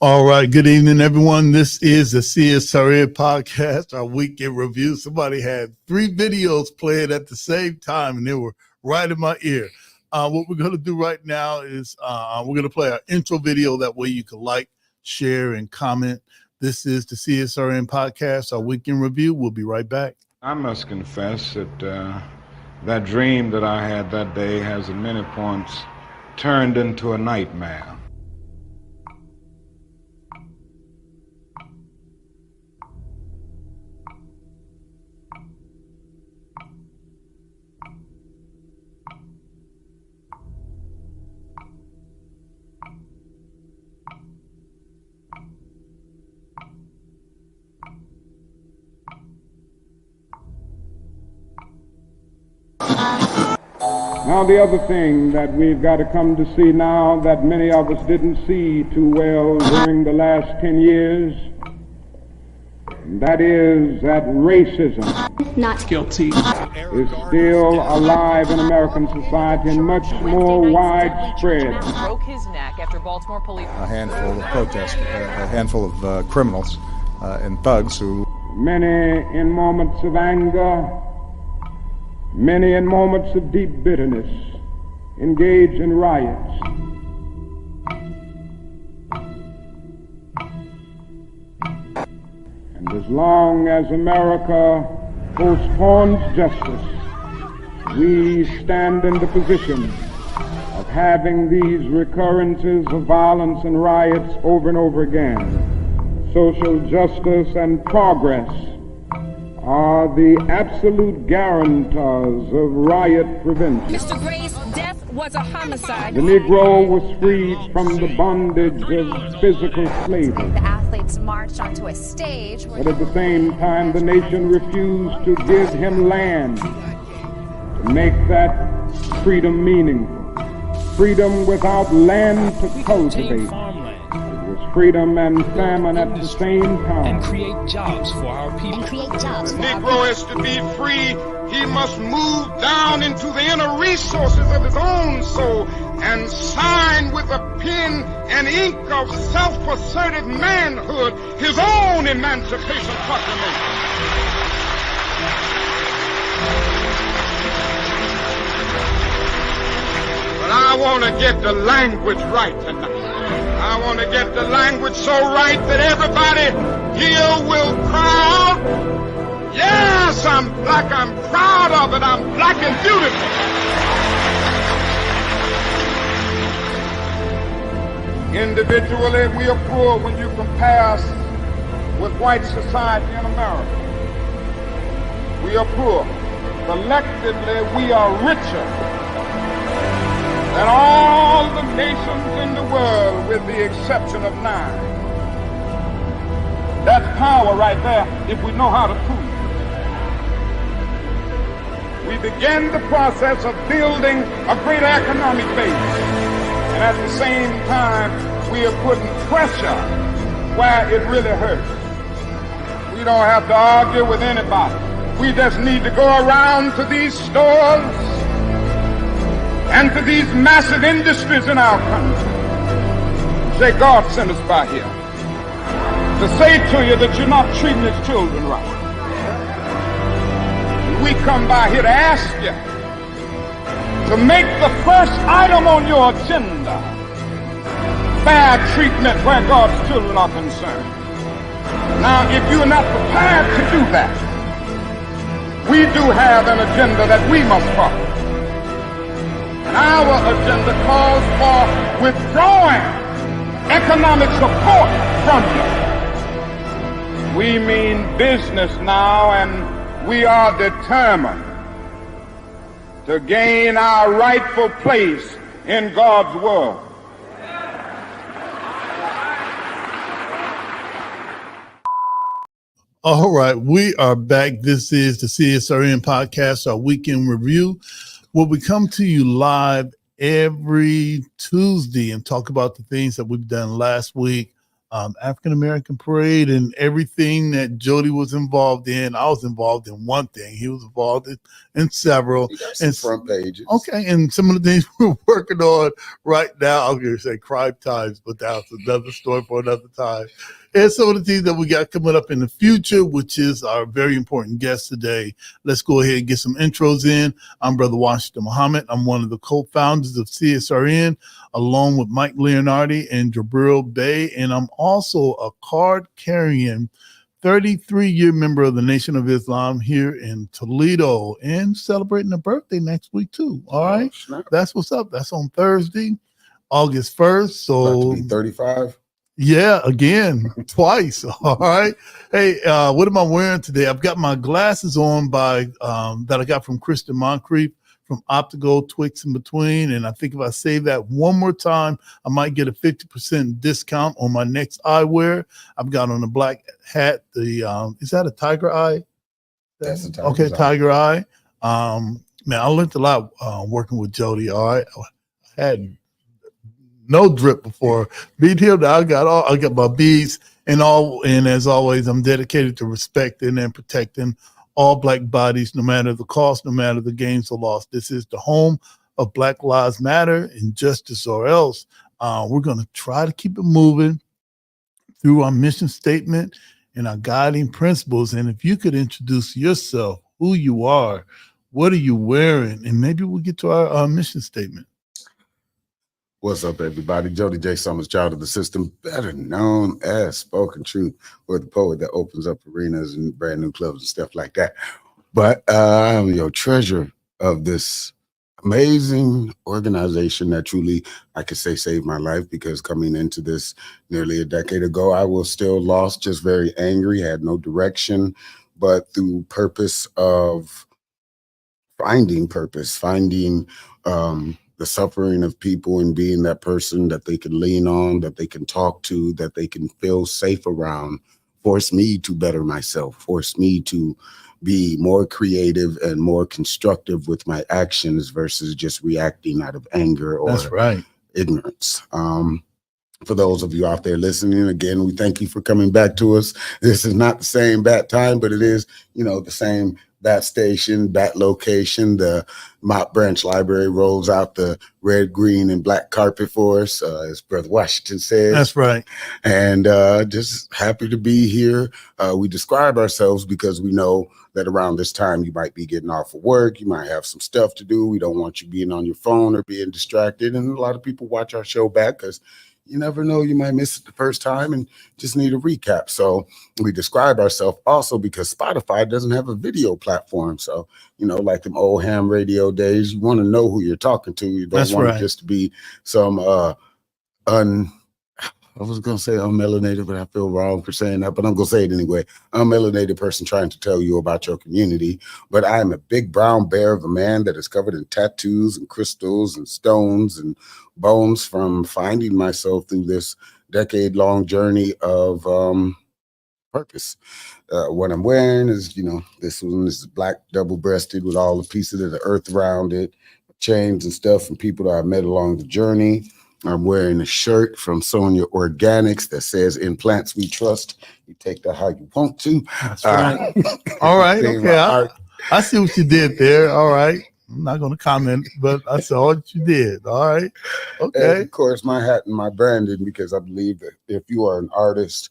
All right. Good evening, everyone. This is the CSRN podcast, our weekend review. Somebody had 3 videos playing at the same time, and they were right in my ear. What we're going to do right now is we're going to play our intro video. That way you can like, share, and comment. This is the CSRN podcast, our weekend review. We'll be right back. I must confess that that dream that I had that day has at many points turned into a nightmare. Now, the other thing that we've got to come to see now that many of us didn't see too well during the last 10 years, that is that racism not guilty is still alive in American society and much more widespread. Broke his neck after Baltimore police. A handful of protesters, a handful of criminals and thugs who... Many in moments of anger, many in moments of deep bitterness, engage in riots. And as long as America postpones justice, we stand in the position of having these recurrences of violence and riots over and over again. Social justice and progress are the absolute guarantors of riot prevention. Mr. Gray's death was a homicide. The Negro was freed from the bondage of physical slavery. The athletes marched onto a stage. But at the same time, the nation refused to give him land to make that freedom meaningful. Freedom without land to cultivate. Freedom and famine at the same time. And create jobs for our people. The Negro is to be free. He must move down into the inner resources of his own soul and sign with a pen and ink of self-assertive manhood his own emancipation proclamation. But I want to get the language right tonight. I want to get the language so right that everybody here will cry out, yes, I'm black, I'm proud of it, I'm black and beautiful. Individually, we are poor when you compare us with white society in America. We are poor. Collectively, we are richer than all the nations in the world with the exception of 9. That's power right there if we know how to prove it. We begin the process of building a greater economic base. And at the same time, we are putting pressure where it really hurts. We don't have to argue with anybody. We just need to go around to these stores and to these massive industries in our country. Say, God sent us by here to say to you that you're not treating his children right. We come by here to ask you to make the first item on your agenda fair treatment where God's children are concerned. Now, if you're not prepared to do that, we do have an agenda that we must follow. Our agenda calls for withdrawing economic support from you. We mean business now, and we are determined to gain our rightful place in God's world. All right, we are back. This is the CSRN podcast, our weekend review, where we come to you live every Tuesday and talk about the things that we've done last week, African American parade and everything that Jody was involved in. I was involved in one thing. He was involved in several. You got some And front pages. okay, and some of the things we're working on right now, I'm going to say crime times, but that's another story for another time. And some of the things that we got coming up in the future, which is our very important guest today. Let's go ahead and get some intros in. I'm Brother Washington Muhammad. I'm one of the co-founders of CSRN, along with Mike Leonardi and Jabril Bey, and I'm also a card-carrying 33-year member of the Nation of Islam here in Toledo, and celebrating a birthday next week too. All right, that's what's up. That's on Thursday, August 1st. So about to be 35. Yeah, again, twice. All right. Hey, what am I wearing today? I've got my glasses on by that I got from Kristen Moncrief from Optical Twix in Between. And I think if I say that one more time, I might get a 50% discount on my next eyewear. I've got on a black hat. The is that a tiger eye? That's a tiger okay, eye. tiger eye. Man, I learned a lot working with Jody. All right. I had no drip before being here. I got my beads and all. And as always, I'm dedicated to respecting and protecting all Black bodies, no matter the cost, no matter the gains or loss. This is the home of Black Lives Matter, Injustice or Else. We're going to try to keep it moving through our mission statement and our guiding principles. And if you could introduce yourself, who you are, what are you wearing, and maybe we'll get to our mission statement. What's up, everybody? Jody J. Summers, child of the system, better known as Spoken Truth, or the poet that opens up arenas and brand new clubs and stuff like that. But I'm your treasure of this amazing organization that truly, I could say, saved my life, because coming into this nearly a decade ago, I was still lost, just very angry, had no direction, but through purpose of finding purpose, finding the suffering of people and being that person that they can lean on, that they can talk to, that they can feel safe around, forced me to better myself, forced me to be more creative and more constructive with my actions versus just reacting out of anger or ignorance. For those of you out there listening, again, we thank you for coming back to us. This is not the same bat time, but it is, the same bat station, bat location. The Mott Branch Library rolls out the red, green, and black carpet for us, as Brother Washington says. That's right. And just happy to be here. We describe ourselves because we know that around this time you might be getting off of work. You might have some stuff to do. We don't want you being on your phone or being distracted. And a lot of people watch our show back because you never know, you might miss it the first time and just need a recap. So we describe ourselves also because Spotify doesn't have a video platform. So, like them old ham radio days, you want to know who you're talking to. You don't want it just to be some I was going to say unmelanated, but I feel wrong for saying that, but I'm going to say it anyway. Unmelanated person trying to tell you about your community. But I am a big brown bear of a man that is covered in tattoos and crystals and stones and bones from finding myself through this decade-long journey of purpose. What I'm wearing is, this one is black double-breasted with all the pieces of the earth around it, chains and stuff from people that I've met along the journey. I'm wearing a shirt from Sonia Organics that says, "In plants we trust." You take that how you want to. That's right. All right. Okay. I see what you did there. All right. I'm not going to comment, but I saw what you did. All right. Okay. And of course, my hat and my branding, because I believe that if you are an artist,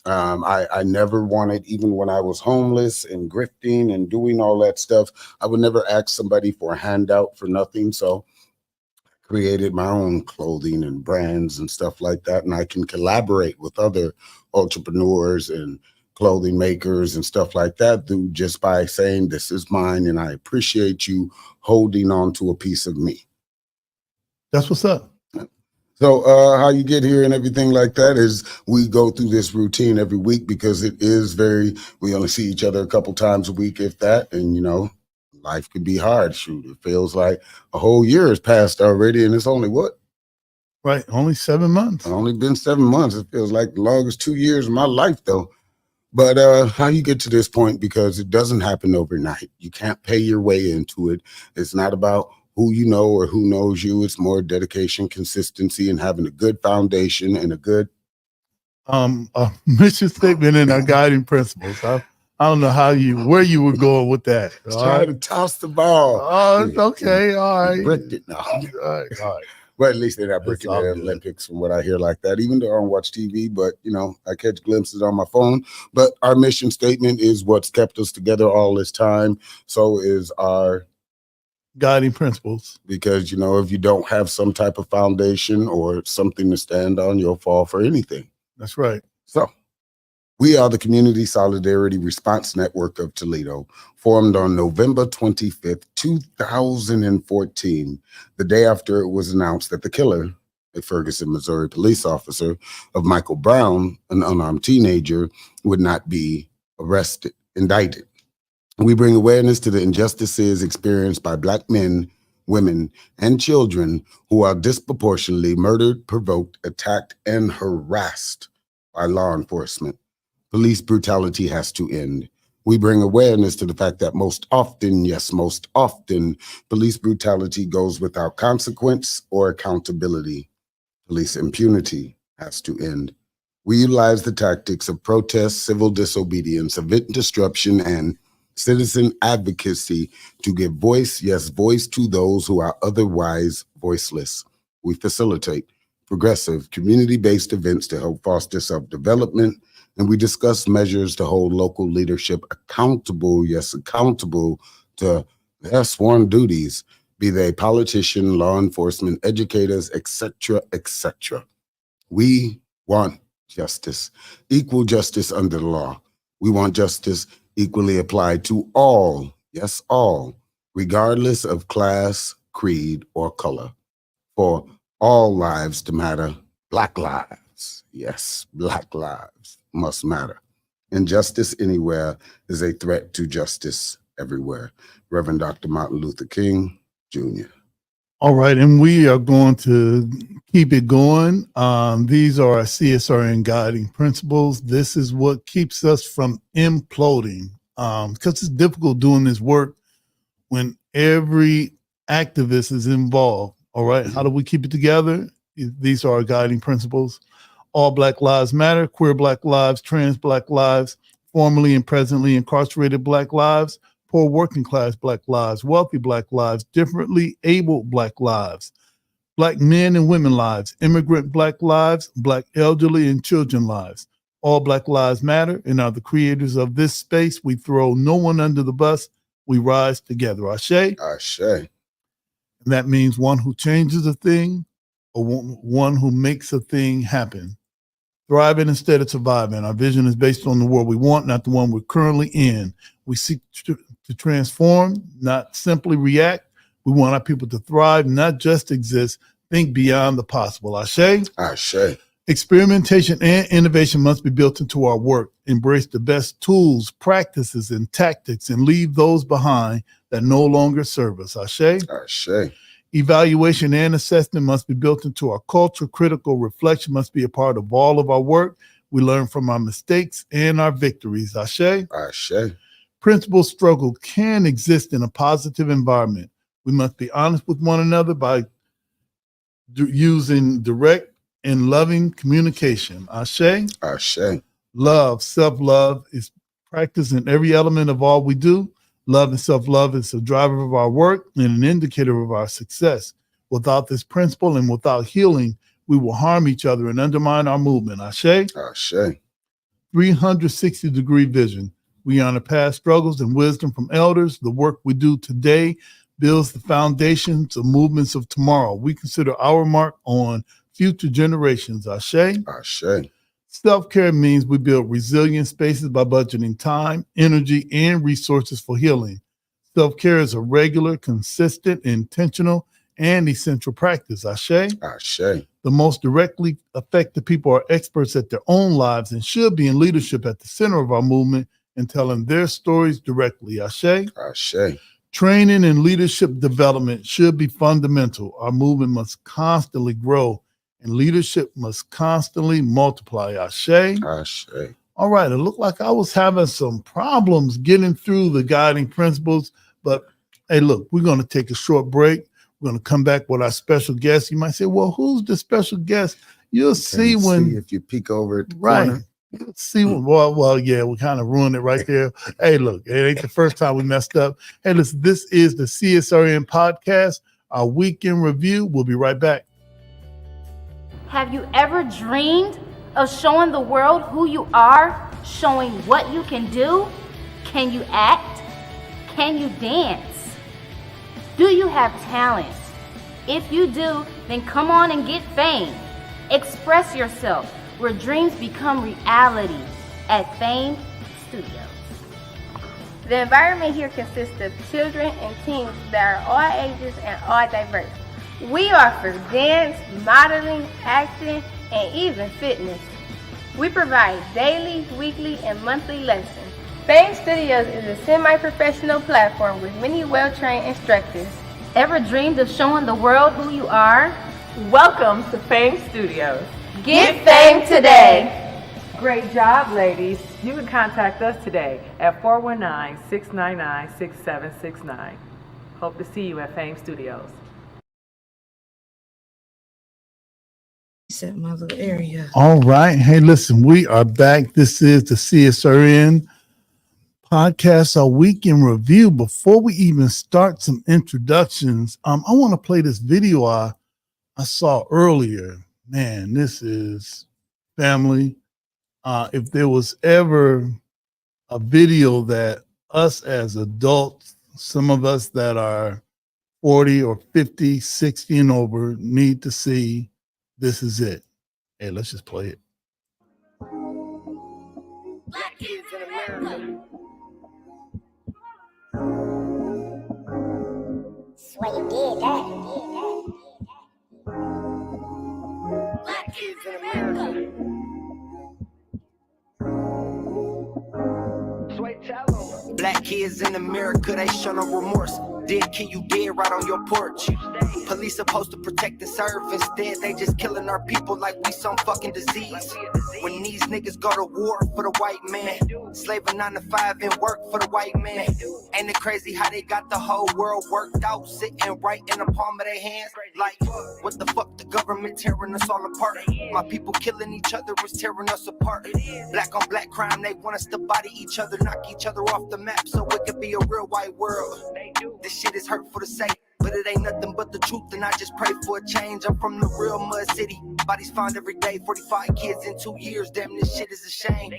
I never wanted, even when I was homeless and grifting and doing all that stuff, I would never ask somebody for a handout for nothing. So created my own clothing and brands and stuff like that. And I can collaborate with other entrepreneurs and clothing makers and stuff like that through just by saying, this is mine. And I appreciate you holding on to a piece of me. That's what's up. So how you get here and everything like that is we go through this routine every week because it is we only see each other a couple times a week, if that. And, life can be hard. Shoot, it feels like a whole year has passed already, and it's only what? Right, only 7 months. It's only been 7 months. It feels like the longest 2 years of my life, though. But how you get to this point, because it doesn't happen overnight. You can't pay your way into it. It's not about who you know or who knows you. It's more dedication, consistency, and having a good foundation and a good mission statement and our guiding principles. I don't know where you were going with that. Trying to toss the ball. Oh, okay. All right. Bricked it. No. All right. But at least they're not It's bricking all the good. Olympics from what I hear like that, even though I don't watch TV, but I catch glimpses on my phone. But our mission statement is what's kept us together all this time. So is our guiding principles. Because, if you don't have some type of foundation or something to stand on, you'll fall for anything. That's right. So we are the Community Solidarity Response Network of Toledo, formed on November 25th, 2014, the day after it was announced that the killer, a Ferguson, Missouri police officer of Michael Brown, an unarmed teenager, would not be indicted. We bring awareness to the injustices experienced by Black men, women, and children who are disproportionately murdered, provoked, attacked, and harassed by law enforcement. Police brutality has to end. We bring awareness to the fact that most often, police brutality goes without consequence or accountability. Police impunity has to end. We utilize the tactics of protest, civil disobedience, event disruption, and citizen advocacy to give voice to those who are otherwise voiceless. We facilitate progressive, community-based events to help foster self-development, and we discuss measures to hold local leadership accountable to their sworn duties, be they politician, law enforcement, educators, etc., etc. We want justice, equal justice under the law. We want justice equally applied to all, yes, all, regardless of class, creed, or color. For all lives to matter, Black lives, yes, Black lives must matter. Injustice anywhere is a threat to justice everywhere. Reverend Dr. Martin Luther King, Jr. All right, and we are going to keep it going. These are our CSRN guiding principles. This is what keeps us from imploding, because it's difficult doing this work when every activist is involved. All right, how do we keep it together? These are our guiding principles. All Black lives matter, queer Black lives, trans Black lives, formerly and presently incarcerated Black lives, poor working class Black lives, wealthy Black lives, differently abled Black lives, Black men and women lives, immigrant Black lives, Black elderly and children lives. All Black lives matter and are the creators of this space. We throw no one under the bus. We rise together. Ashe. Ashe. And that means one who changes a thing or one who makes a thing happen. Thriving instead of surviving. Our vision is based on the world we want, not the one we're currently in. We seek to transform, not simply react. We want our people to thrive, not just exist. Think beyond the possible. Ashe? Ashe. Experimentation and innovation must be built into our work. Embrace the best tools, practices, and tactics, and leave those behind that no longer serve us. Ashe? Ashe. Evaluation and assessment must be built into our culture. Critical reflection must be a part of all of our work. We learn from our mistakes and our victories. Ashe? Ashe. Principal struggle can exist in a positive environment. We must be honest with one another by using direct and loving communication. Ashe? Ashe. Love, self-love is practiced in every element of all we do. Love and self-love is the driver of our work and an indicator of our success. Without this principle and without healing, we will harm each other and undermine our movement. Ashe? Ashe. 360-degree vision. We honor past struggles and wisdom from elders. The work we do today builds the foundations of movements of tomorrow. We consider our mark on future generations. Ashe? Ashe. Self-care means we build resilient spaces by budgeting time, energy, and resources for healing. Self-care is a regular, consistent, intentional, and essential practice. Ashe? Ashe. The most directly affected people are experts at their own lives and should be in leadership at the center of our movement and telling their stories directly. Ashe? Ashe. Training and leadership development should be fundamental. Our movement must constantly grow and leadership must constantly multiply. Ashe? Ashe. All right, it looked like I was having some problems getting through the guiding principles, but hey, look, we're going to take a short break. We're going to come back with our special guest. You might say, well, who's the special guest? You'll see when if you peek over at the right. corner. You'll see when, well, yeah, we kind of ruined it right there. Hey, look, it ain't the first time we messed up. Hey, listen, this is the CSRN podcast, our weekend review. We'll be right back. Have you ever dreamed of showing the world who you are, showing what you can do? Can you act? Can you dance? Do you have talent? If you do, then come on and get fame. Express yourself where dreams become reality at Fame Studios. The environment here consists of children and teens that are all ages and all diverse. We offer dance, modeling, acting, and even fitness. We provide daily, weekly, and monthly lessons. Fame Studios is a semi-professional platform with many well-trained instructors. Ever dreamed of showing the world who you are? Welcome to Fame Studios. Get fame today. Great job, ladies. You can contact us today at 419-699-6769. Hope to see you at Fame Studios. Set my little area. All right. Hey, listen, we are back. This is the CSRN podcast, our weekend review. Before we even start some introductions, I want to play this video I saw earlier. Man, this is family. If there was ever a video that us as adults, some of us that are 40 or 50, 60 and over need to see, this is it. Hey, let's just play it. Black kids in America. Sway, you did that. Black kids in America. Sway, tell them. Black kids in America, they show no remorse. Dead kid, you dead right on your porch. Police supposed to protect and serve. Instead, they just killing our people like we some fucking disease. When these niggas go to war for the white man, slaving 9 to 5 and work for the white man. Ain't it crazy how they got the whole world worked out, sitting right in the palm of their hands? Like, what the fuck, the government tearing us all apart? My people killing each other is tearing us apart. Black on black crime, they want us to body each other, knock each other off the map so it could be a real white world. This shit is hurtful to say, but it ain't nothing but the truth, and I just pray for a change. I'm from the real mud city. Bodies found every day, 45 kids in 2 years. Damn, this shit is a shame.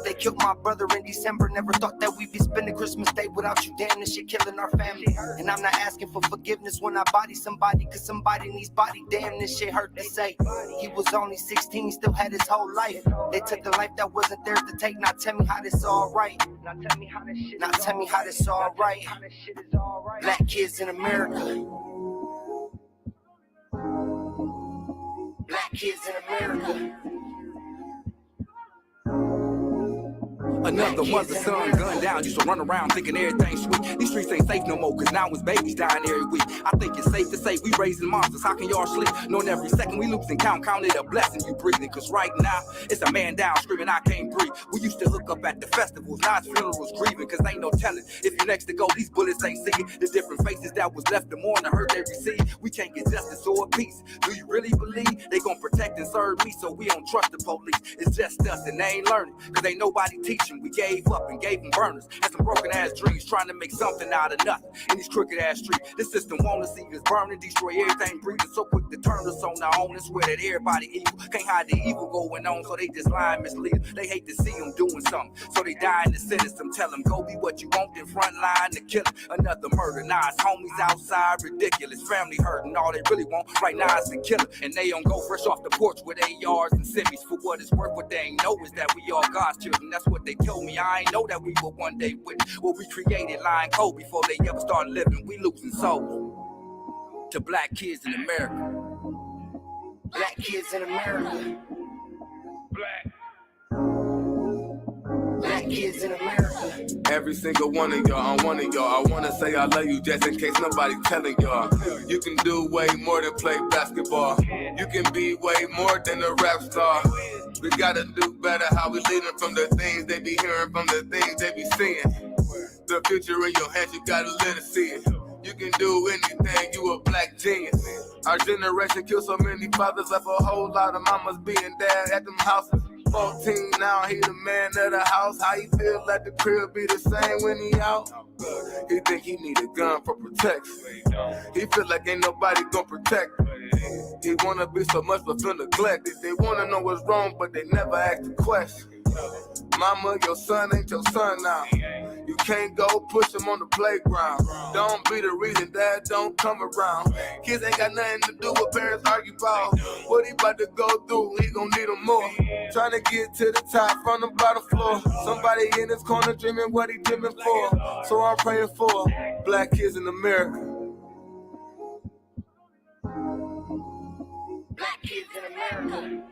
They killed my brother in December. Never thought that we'd be spending Christmas Day without you. Damn, this shit killing our family. And I'm not asking for forgiveness when I body somebody, cause somebody needs body. Damn, this shit hurt to say. He was only 16, still had his whole life. They took the life that wasn't theirs to take. Now tell me how this all right. Now tell me how this all right. Black kids in America. Black kids in America. Another mother's son gunned down, used to run around thinking everything's sweet. These streets ain't safe no more, cause now it's babies dying every week. I think it's safe to say we raising monsters. How can y'all sleep? Knowing every second we losing count it a blessing you breathing. Cause right now, it's a man down screaming, I can't breathe. We used to hook up at the festivals, now it's funerals grieving. Cause ain't no telling if you next to go, these bullets ain't seeing the different faces that was left to mourn the hurt they received. We can't get justice or peace. Do you really believe they gon' protect and serve me? So we don't trust the police. It's just us and they ain't learning, cause ain't nobody teaching. We gave up and gave them burners and some broken ass dreams, trying to make something out of nothing in these crooked ass streets. This system wanna see us burn and destroy everything breathing, so quick to turn us on our own and swear that everybody evil. Can't hide the evil going on, so they just lie and mislead. They hate to see them doing something, so they die in the sentence. Them tell them go be what you want, in front line to kill it. Another murder, now it's homies outside, ridiculous. Family hurting, all they really want right now is to kill it. And they don't go fresh off the porch with ARs and semis. For what it's worth, what they ain't know is that we all God's children. That's what they told me. I ain't know that we would one day win what we created, lying cold before they ever start living. We losing souls to black kids in America. Black kids in America. Black kids in America. Every single one of y'all, I'm one of y'all. I wanna say I love you just in case nobody telling y'all. You can do way more than play basketball. You can be way more than a rap star. We gotta do better how we leading from the things they be hearing, from the things they be seeing. The future in your hands, you gotta let it see it. You can do anything, you a black genius. Our generation killed so many fathers, left a whole lot of mamas being dad at them houses. 14 now, he the man of the house. How he feel like the crib be the same when he out? He think he need a gun for protection. He feel like ain't nobody gonna protect him. He wanna be so much but feel neglected. They wanna know what's wrong, but they never ask the question. Mama, your son ain't your son now. You can't go push him on the playground. Don't be the reason dad don't come around. Kids ain't got nothing to do with parents argue about. What he about to go through, he gon' need them more. Trying to get to the top from the bottom floor. Somebody in his corner dreaming what he dreaming for. So I'm praying for black kids in America. Black kids in America.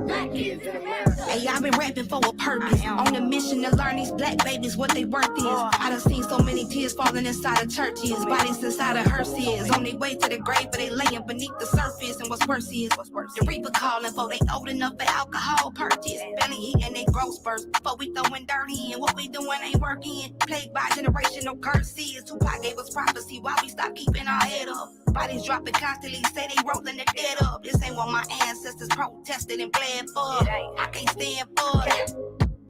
Black kids in America. Hey, I've been rapping for a purpose. On a mission to learn these black babies what they worth is. I done seen so many tears falling inside of churches. Bodies inside of hearses. On their way to the grave, but they laying beneath the surface. And what's worse is, the reaper calling for they old enough for alcohol purchase. Barely eating they growth spurts. But we throwing dirty in. What we doing ain't working. Plagued by generational curses. Tupac gave us prophecy. Why we stop keeping our head up? Bodies dropping constantly. Say they rolling the dead up. This ain't what my ancestors protested and bled for. I can't stand for it.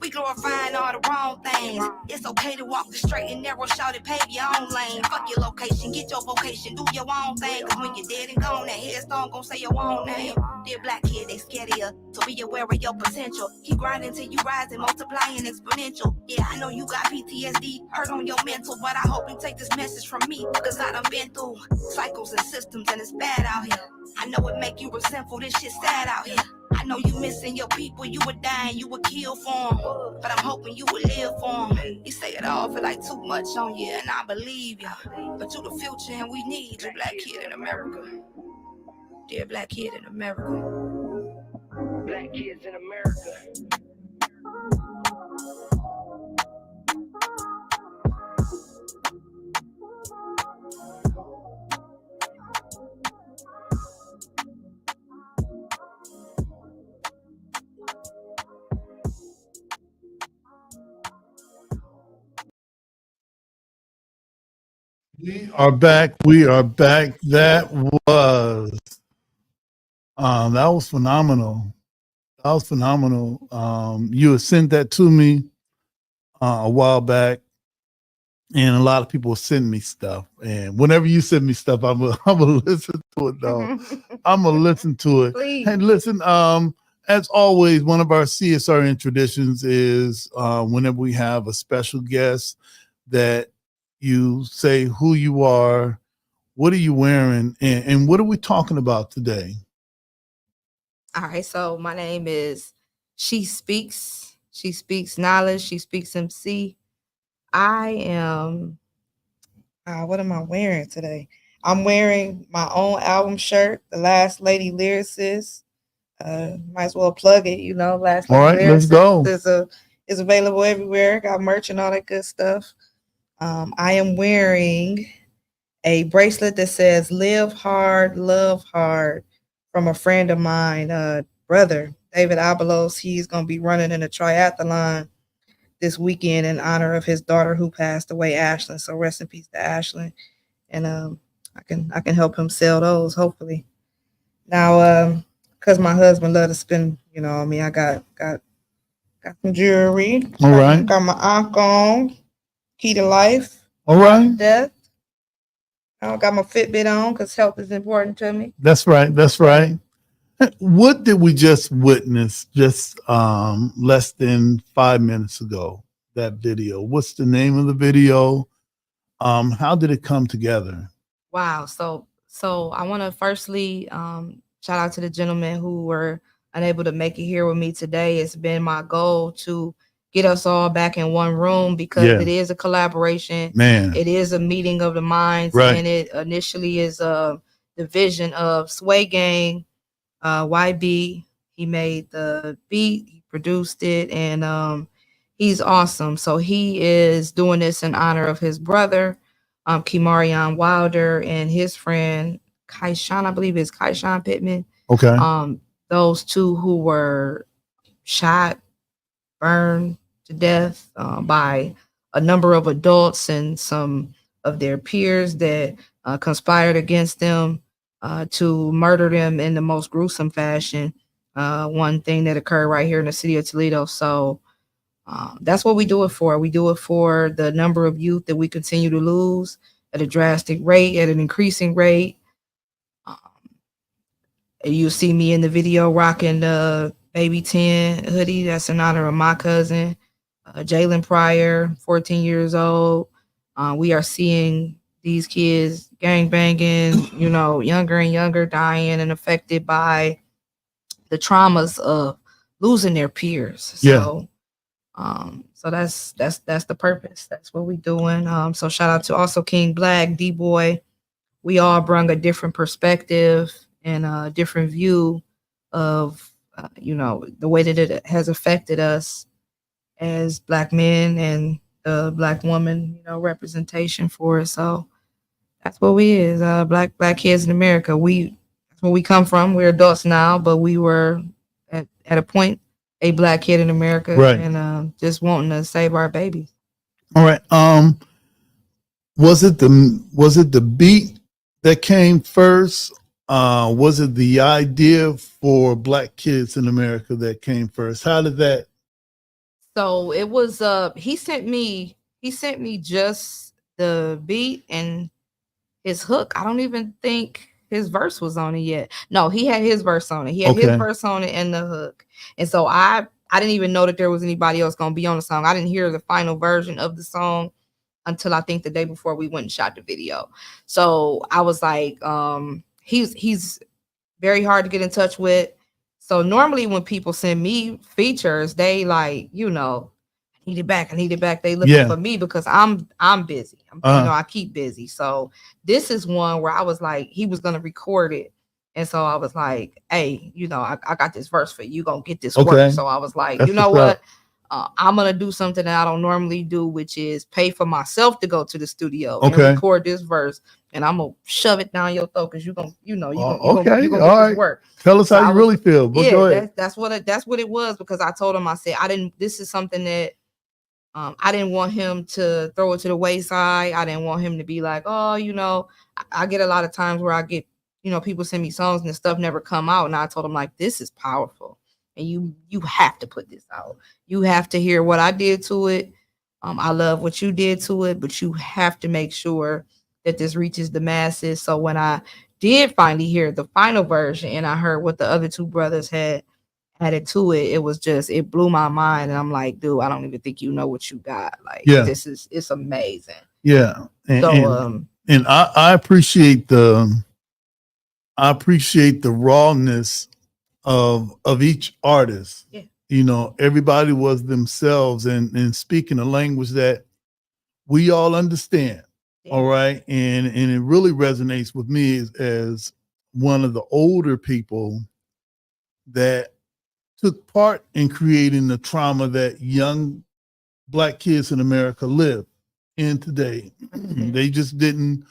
We glorifying all the wrong things. It's okay to walk the straight and narrow, shout it, pave your own lane. Fuck your location, get your vocation, do your own thing. Cause when you're dead and gone, that headstone gon' say your own name. Dear black kid, they scared of you, so be aware of your potential. Keep grinding till you rise and multiplying exponential. Yeah, I know you got PTSD, hurt on your mental, but I hope you take this message from me. Cause I done been through cycles and systems and it's bad out here. I know it make you resentful, this shit sad out here. I know you missing your people, you were dying, you were killed for them. But I'm hoping you will live for them. You say it all feel like too much on you, and I believe you. But you the future, and we need you, black kid in America. Dear black kid in America. Black kids in America. We are back. We are back. That was phenomenal. That was phenomenal. You had sent that to me a while back, and a lot of people send me stuff. And whenever you send me stuff, I'm gonna listen to it. Though I'm gonna listen to it. Please. And listen. As always, one of our CSRN traditions is whenever we have a special guest that you say who you are, what are you wearing, and what are we talking about today? All right, so my name is She Speaks. She Speaks Knowledge. She Speaks MC. I am, what am I wearing today? I'm wearing my own album shirt, The Last Lady Lyricist. Might as well plug it, Last Lady All right, let's go. Is available everywhere. Got merch and all that good stuff. I am wearing a bracelet that says "Live Hard, Love Hard" from a friend of mine, brother David Abelos. He's going to be running in a triathlon this weekend in honor of his daughter who passed away, Ashlyn. So rest in peace to Ashlyn. And I can help him sell those, hopefully. Now, because my husband loved to spend, I got some jewelry. All right. Got my ankh on. Key to life. All right. Death. I got my Fitbit on because health is important to me. That's right. That's right. What did we just witness just less than 5 minutes ago? That video. What's the name of the video? How did it come together? Wow. So I want to firstly shout out to the gentlemen who were unable to make it here with me today. It's been my goal to get us all back in one room because it is a collaboration. Man. It is a meeting of the minds. Right. And it initially is the vision of SwayGangYB. He made the beat, he produced it, and he's awesome. So he is doing this in honor of his brother, Kimarion Wilder, and his friend Kaishan, I believe is Kaishan Pittman. Okay. Those two who were shot, burned to death by a number of adults and some of their peers that conspired against them to murder them in the most gruesome fashion. One thing that occurred right here in the city of Toledo. So that's what we do it for. We do it for the number of youth that we continue to lose at a drastic rate, at an increasing rate. You see me in the video rocking the Baby 10 hoodie. That's in honor of my cousin, Jalen Pryor, 14 years old. We are seeing these kids gang banging, younger and younger, dying and affected by the traumas of losing their peers. Yeah. So that's the purpose. That's what we doing. So shout out to also King Black, D-Boi. We all bring a different perspective and a different view of the way that it has affected us as Black men and the Black woman, representation for it. So that's what we is. Black kids in America. That's where we come from. We're adults now, but we were at a point a Black kid in America, right, and just wanting to save our babies. All right. Was it the beat that came first? Was it the idea for Black kids in America that came first? How did that? So it was he sent me just the beat and his hook. I don't even think his verse was on it yet. No, he had his verse on it. He had his verse on it and the hook. And so I didn't even know that there was anybody else going to be on the song. I didn't hear the final version of the song until I think the day before we went and shot the video. So I was like, he's very hard to get in touch with. So normally when people send me features, they like, I need it back. They looking for me because I'm busy. I keep busy. So this is one where I was like, he was gonna record it. And so I was like, hey, I got this verse for you. You gonna get this work. So I was like, you know what? I'm gonna do something that I don't normally do, which is pay for myself to go to the studio and record this verse, and I'm gonna shove it down your throat because you're gonna get this work. Tell us how you really feel. But go ahead. That's what it was, because I told him, I said, this is something that I didn't want him to throw it to the wayside. I didn't want him to be like, oh, I get a lot of times where I get, people send me songs and the stuff never come out. And I told him, like, this is powerful. And you have to put this out. You have to hear what I did to it. I love what you did to it, but you have to make sure that this reaches the masses. So when I did finally hear the final version and I heard what the other two brothers had added to it, it blew my mind. And I'm like, dude, I don't even think you know what you got. Like, it's amazing. Yeah. And I appreciate the rawness of each artist. Yeah. Everybody was themselves and speaking a language that we all understand. Yeah. All right. And it really resonates with me as one of the older people that took part in creating the trauma that young Black kids in America live in today. Mm-hmm. They just didn't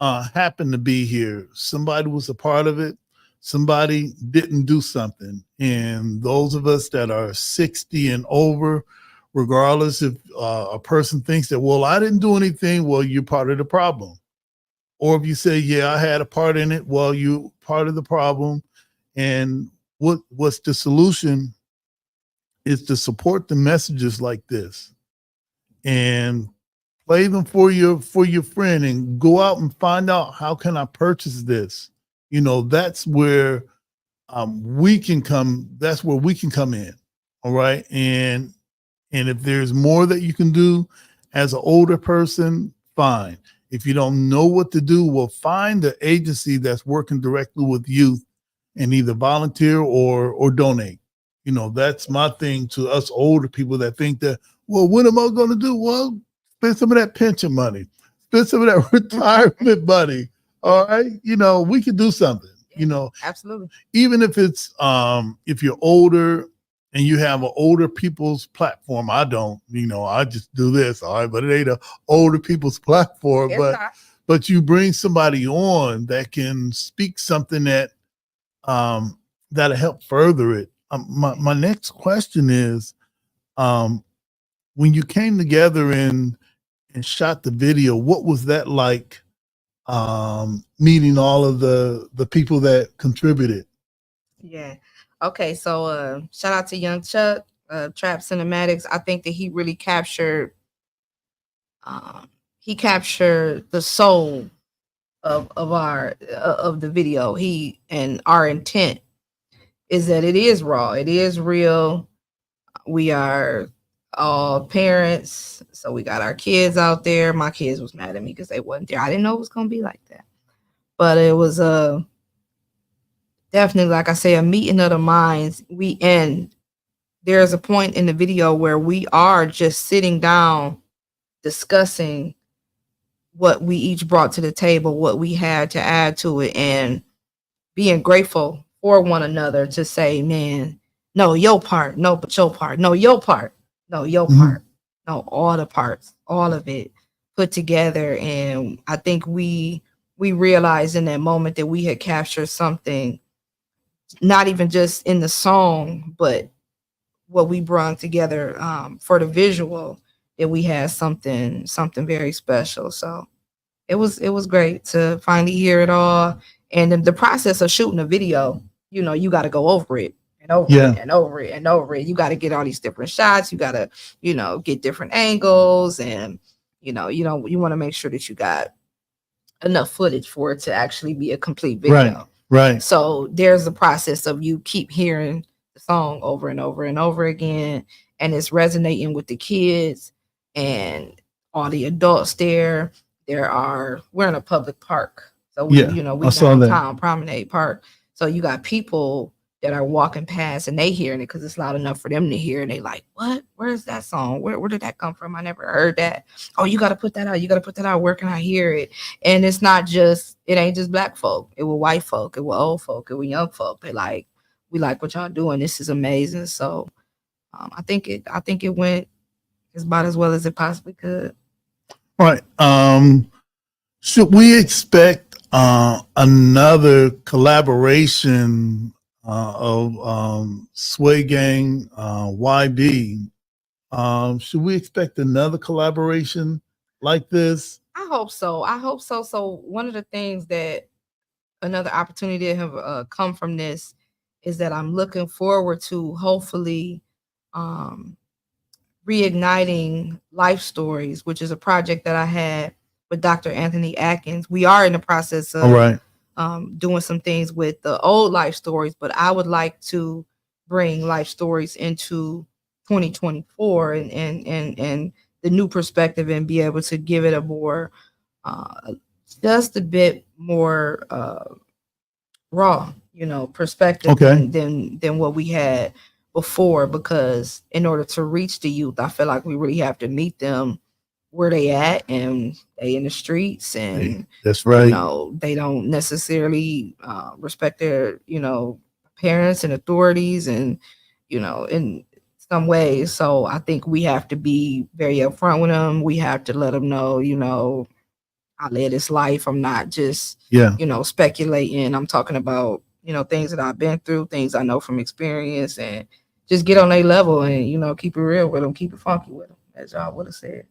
happen to be here. Somebody was a part of it. Somebody didn't do something. And those of us that are 60 and over, regardless if a person thinks that, well, I didn't do anything, well, you're part of the problem. Or if you say, yeah, I had a part in it, well, you're part of the problem. And what's the solution is to support the messages like this and play them for your friend and go out and find out, how can I purchase this? That's where we can come. That's where we can come in. All right. And if there's more that you can do as an older person, fine. If you don't know what to do, well, find the agency that's working directly with youth and either volunteer or donate. That's my thing to us older people that think that, well, what am I going to do? Well, spend some of that pension money, spend some of that retirement money. All right. We can do something, Absolutely. Even if it's, if you're older and you have an older people's platform. I don't, I just do this. All right. But it ain't an older people's platform, but you bring somebody on that can speak something that, that'll help further it. My next question is, when you came together and and shot the video. What was that like? Meeting all of the people that contributed. Yeah. Okay. So shout out to Young Chuck, Trap Cinematics. I think that he really captured the soul of our of the video. He and our intent is that it is raw, it is real. We are all parents, so we got our kids out there. My kids was mad at me because they wasn't there. I didn't know it was gonna be like that, but it was definitely, like I say, a meeting of the minds. There's a point in the video where we are just sitting down discussing what we each brought to the table, what we had to add to it, and being grateful for one another to say, man, no, your part, no, but your part, no, your part, no, your part, no, all the parts, all of it put together. And I think we realized in that moment that we had captured something, not even just in the song, but what we brought together for the visual, that we had something very special. So it was great to finally hear it all. And the process of shooting a video, you got to go over it and over it and over it and over it. You got to get all these different shots. You got to, get different angles, and you want to make sure that you got enough footage for it to actually be a complete video. Right. So there's a process of you keep hearing the song over and over and over again, and it's resonating with the kids and all the adults there. We're in a public park. So we downtown Promenade Park. So you got people that are walking past and they hearing it because it's loud enough for them to hear. And they like, what? Where's that song? Where did that come from? I never heard that. Oh, you got to put that out. You got to put that out. Where can I hear it? And it ain't just black folk. It was white folk. It was old folk. It was young folk. We like what y'all doing. This is amazing. So I think it went about as well as it possibly could. Right. Should we expect another collaboration of SwayGangYB? Should we expect another collaboration like this? I hope so. So one of the things that another opportunity that have come from this is that I'm looking forward to hopefully reigniting Life Stories, which is a project that I had with Dr. Anthony Atkins. We are in the process of doing some things with the old Life Stories, but I would like to bring Life Stories into 2024 and the new perspective, and be able to give it a more just a bit more raw, perspective than what we had before. Because in order to reach the youth, I feel like we really have to meet them where they at, and they in the streets, and that's right. They don't necessarily respect their parents and authorities, and in some ways. So I think we have to be very upfront with them. We have to let them know, I live this life. I'm not just speculating. I'm talking about things that I've been through, things I know from experience, and just get on their level and keep it real with them, keep it funky with them, as y'all would have said.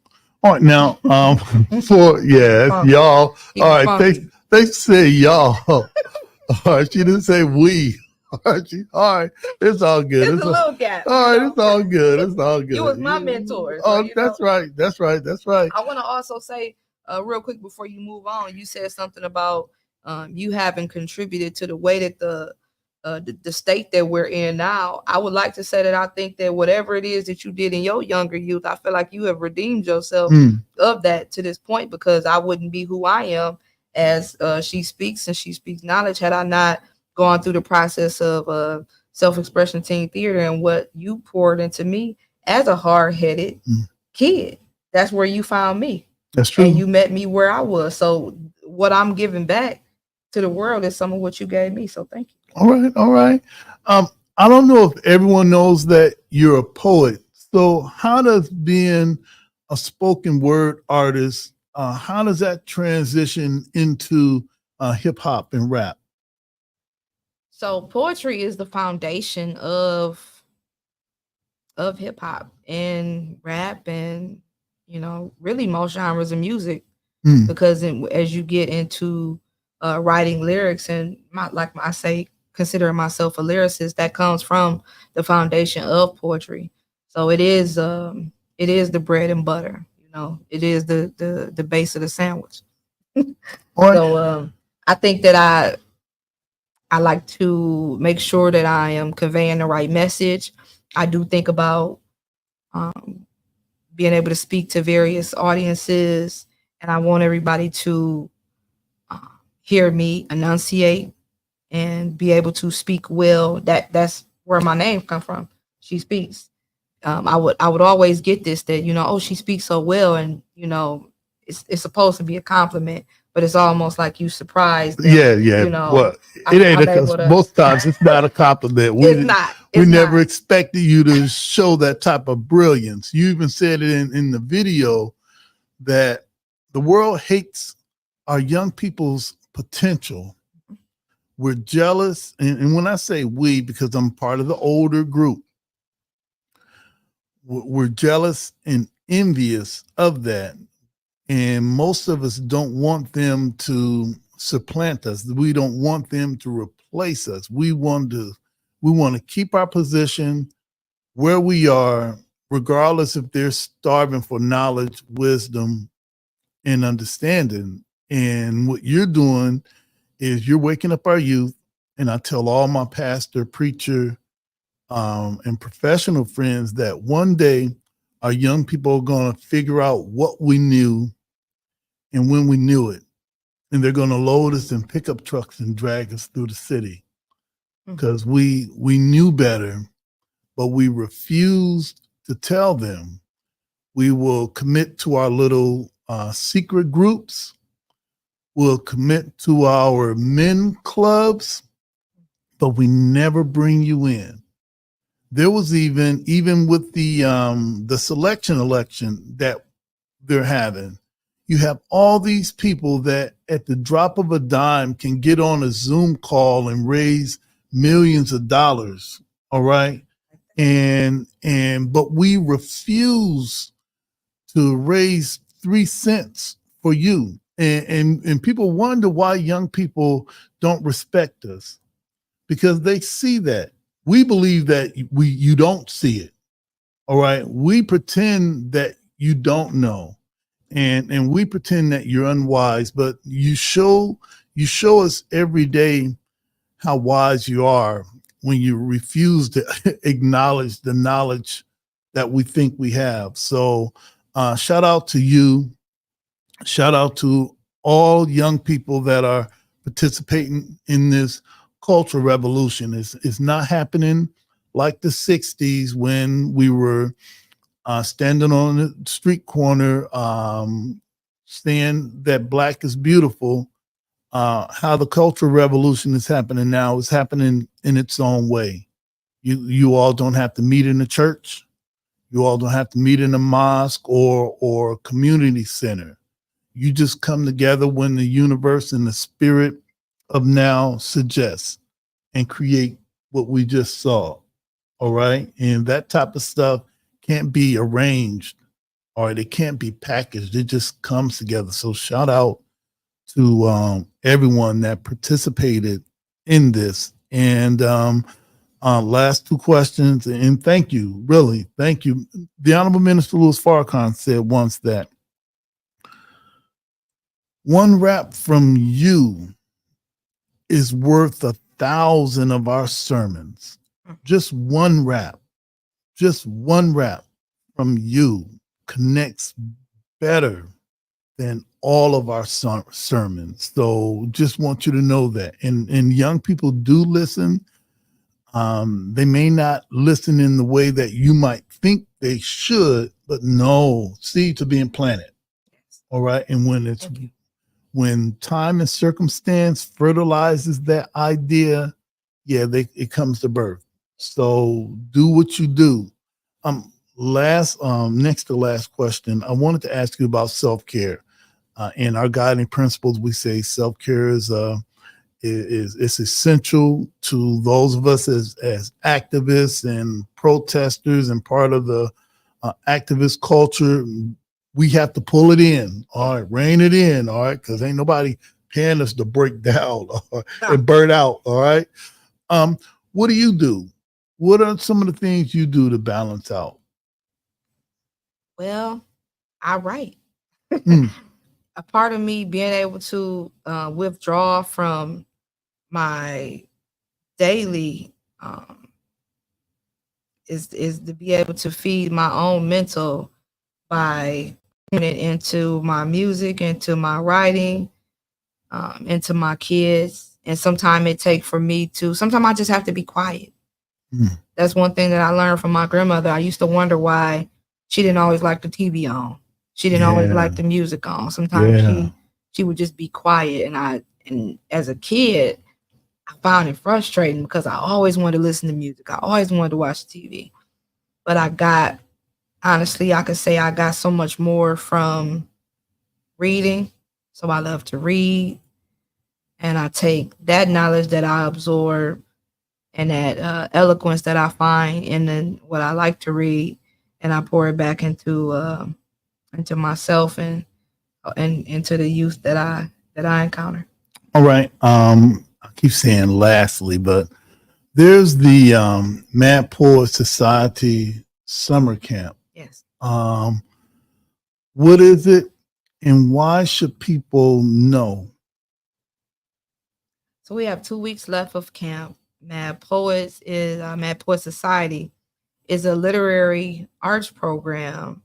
All right, now y'all. All right, they say y'all. All right, she didn't say we. All right, it's all good. It's a little gap. All right, it's all good. It's all good. You was my mentor. So, that's right. That's right. I want to also say real quick before you move on, you said something about you having contributed to the way that the state that we're in now. I would like to say that I think that whatever it is that you did in your younger youth, I feel like you have redeemed yourself of that to this point, because I wouldn't be who I am as she speaks, and she speaks knowledge, had I not gone through the process of self-expression teen theater and what you poured into me as a hard-headed kid. That's where you found me. That's true. And you met me where I was. So what I'm giving back to the world is some of what you gave me. So thank you. All right. I don't know if everyone knows that you're a poet. So how does being a spoken word artist, how does that transition into hip hop and rap? So poetry is the foundation of hip hop and rap and really most genres of music. Mm. Because as you get into writing lyrics, and I say, considering myself a lyricist, that comes from the foundation of poetry. So it is the bread and butter. It is the base of the sandwich. So I think that I like to make sure that I am conveying the right message. I do think about being able to speak to various audiences, and I want everybody to hear me enunciate and be able to speak well. That's where my name come from. She speaks. I would always get this, that oh, she speaks so well, and it's supposed to be a compliment, but it's almost like you surprised that, Yeah. Well, I'm it ain't able to. most times it's not a compliment. It's not. We It's never not. expected you to show that type of brilliance. You even said it in the video that the world hates our young people's potential. We're jealous, and when I say we, because I'm part of the older group, we're jealous and envious of that. And most of us don't want them to supplant us. We don't want them to replace us. We want to keep our position where we are, regardless if they're starving for knowledge, wisdom, and understanding. And what you're doing is you're waking up our youth. And I tell all my pastor, preacher, and professional friends that one day our young people are going to figure out what we knew and when we knew it. And they're going to load us in pickup trucks and drag us through the city because we knew better, but we refused to tell them. We will commit to our little secret groups. We'll commit to our men clubs, but we never bring you in. There was even with the selection election that they're having, you have all these people that at the drop of a dime can get on a Zoom call and raise millions of dollars. All right. But we refuse to raise 3 cents for you. And people wonder why young people don't respect us, because they see that. We believe that you don't see it. All right. We pretend that you don't know. And we pretend that you're unwise, but you show us every day how wise you are when you refuse to acknowledge the knowledge that we think we have. So shout out to you. Shout out to all young people that are participating in this cultural revolution. It's not happening like the 60s when we were standing on the street corner, saying that black is beautiful. How the cultural revolution is happening now is happening in its own way. You all don't have to meet in the church. You all don't have to meet in a mosque or a community center. You just come together when the universe and the spirit of now suggests and create what we just saw. All right. And that type of stuff can't be arranged, or it can't be packaged. It just comes together. So shout out to everyone that participated in this. And last two questions, and thank you, really, thank you. The Honorable Minister Louis Farrakhan said once that one rap from you is worth 1,000 of our sermons. Just one rap from you connects better than all of our sermons. So just want you to know that. And young people do listen. They may not listen in the way that you might think they should, but no, seeds are being planted. All right. And when time and circumstance fertilizes that idea, it comes to birth. So do what you do. Next to last question, I wanted to ask you about self-care. In our guiding principles, we say self-care is essential to those of us as activists and protesters and part of the activist culture. we have to pull it in. All right, rein it in. All right, because ain't nobody paying us to break down and burn out. All right. What do you do? What are some of the things you do to balance out? Well, I write. Mm. A part of me being able to withdraw from my daily is to be able to feed my own mental by putting it into my music, into my writing, into my kids. And sometimes it takes for me to, sometimes I just have to be quiet. Mm. That's one thing that I learned from my grandmother. I used to wonder why she didn't always like the TV on. She didn't always like the music on. Sometimes she would just be quiet. And as a kid, I found it frustrating because I always wanted to listen to music. I always wanted to watch TV. But honestly, I could say I got so much more from reading. So I love to read. And I take that knowledge that I absorb and that eloquence that I find in what I like to read, and I pour it back into myself and into the youth that I encounter. All right. I keep saying lastly, but there's the Mad Poet Society summer camp. Yes. What is it, and why should people know? So we have 2 weeks left of camp. Mad Poet Society is a literary arts program,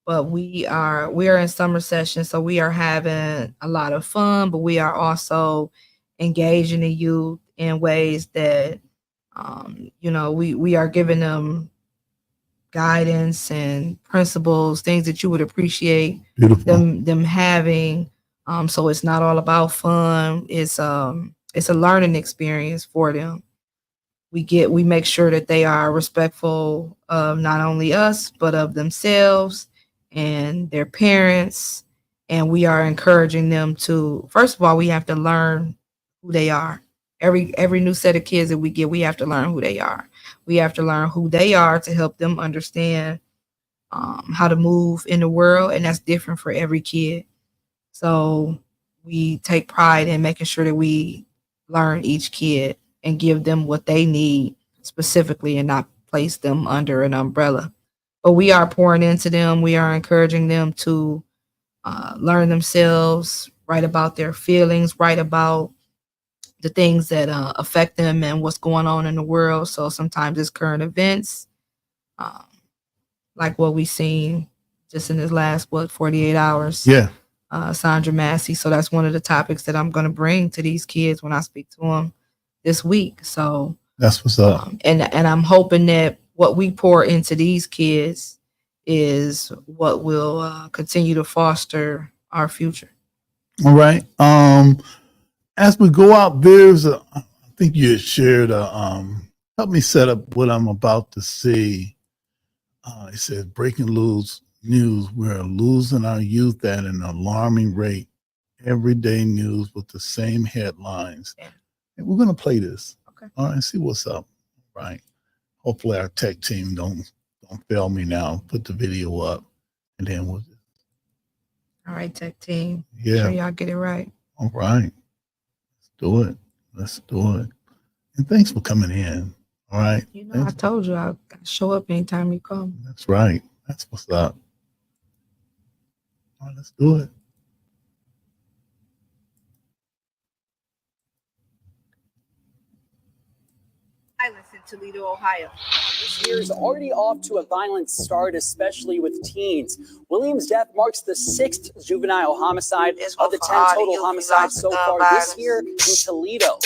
but we are in summer session, so we are having a lot of fun, but we are also engaging the youth in ways that we are giving them guidance and principles, things that you would appreciate them having. So it's not all about fun. It's a learning experience for them. We make sure that they are respectful of not only us, but of themselves and their parents. And we are encouraging them to, first of all, we have to learn who they are. Every new set of kids that we get, we have to learn who they are. We have to learn who they are to help them understand how to move in the world. And that's different for every kid. So we take pride in making sure that we learn each kid and give them what they need specifically and not place them under an umbrella. But we are pouring into them. We are encouraging them to learn themselves, write about their feelings, write about the things that affect them and what's going on in the world. So sometimes it's current events, like what we've seen just in this last, 48 hours. Yeah. Sandra Massey. So that's one of the topics that I'm going to bring to these kids when I speak to them this week. So that's what's up. And I'm hoping that what we pour into these kids is what will continue to foster our future. All right. As we go out, I think you had shared help me set up what I'm about to see. It says breaking news. We're losing our youth at an alarming rate. Everyday news with the same headlines. Yeah. And we're going to play this. Okay. All right. See what's up. Right. Hopefully our tech team don't fail me now. Put the video up, and then we'll. All right, tech team. Yeah. Make sure y'all get it right. All right. Let's do it. And thanks for coming in. All right. I told you I'll show up anytime you come. That's right. That's what's up. All right, let's do it. In Toledo, Ohio. This year is already off to a violent start, especially with teens. William's death marks the 6th juvenile homicide of the 10 total homicides so far this year in Toledo.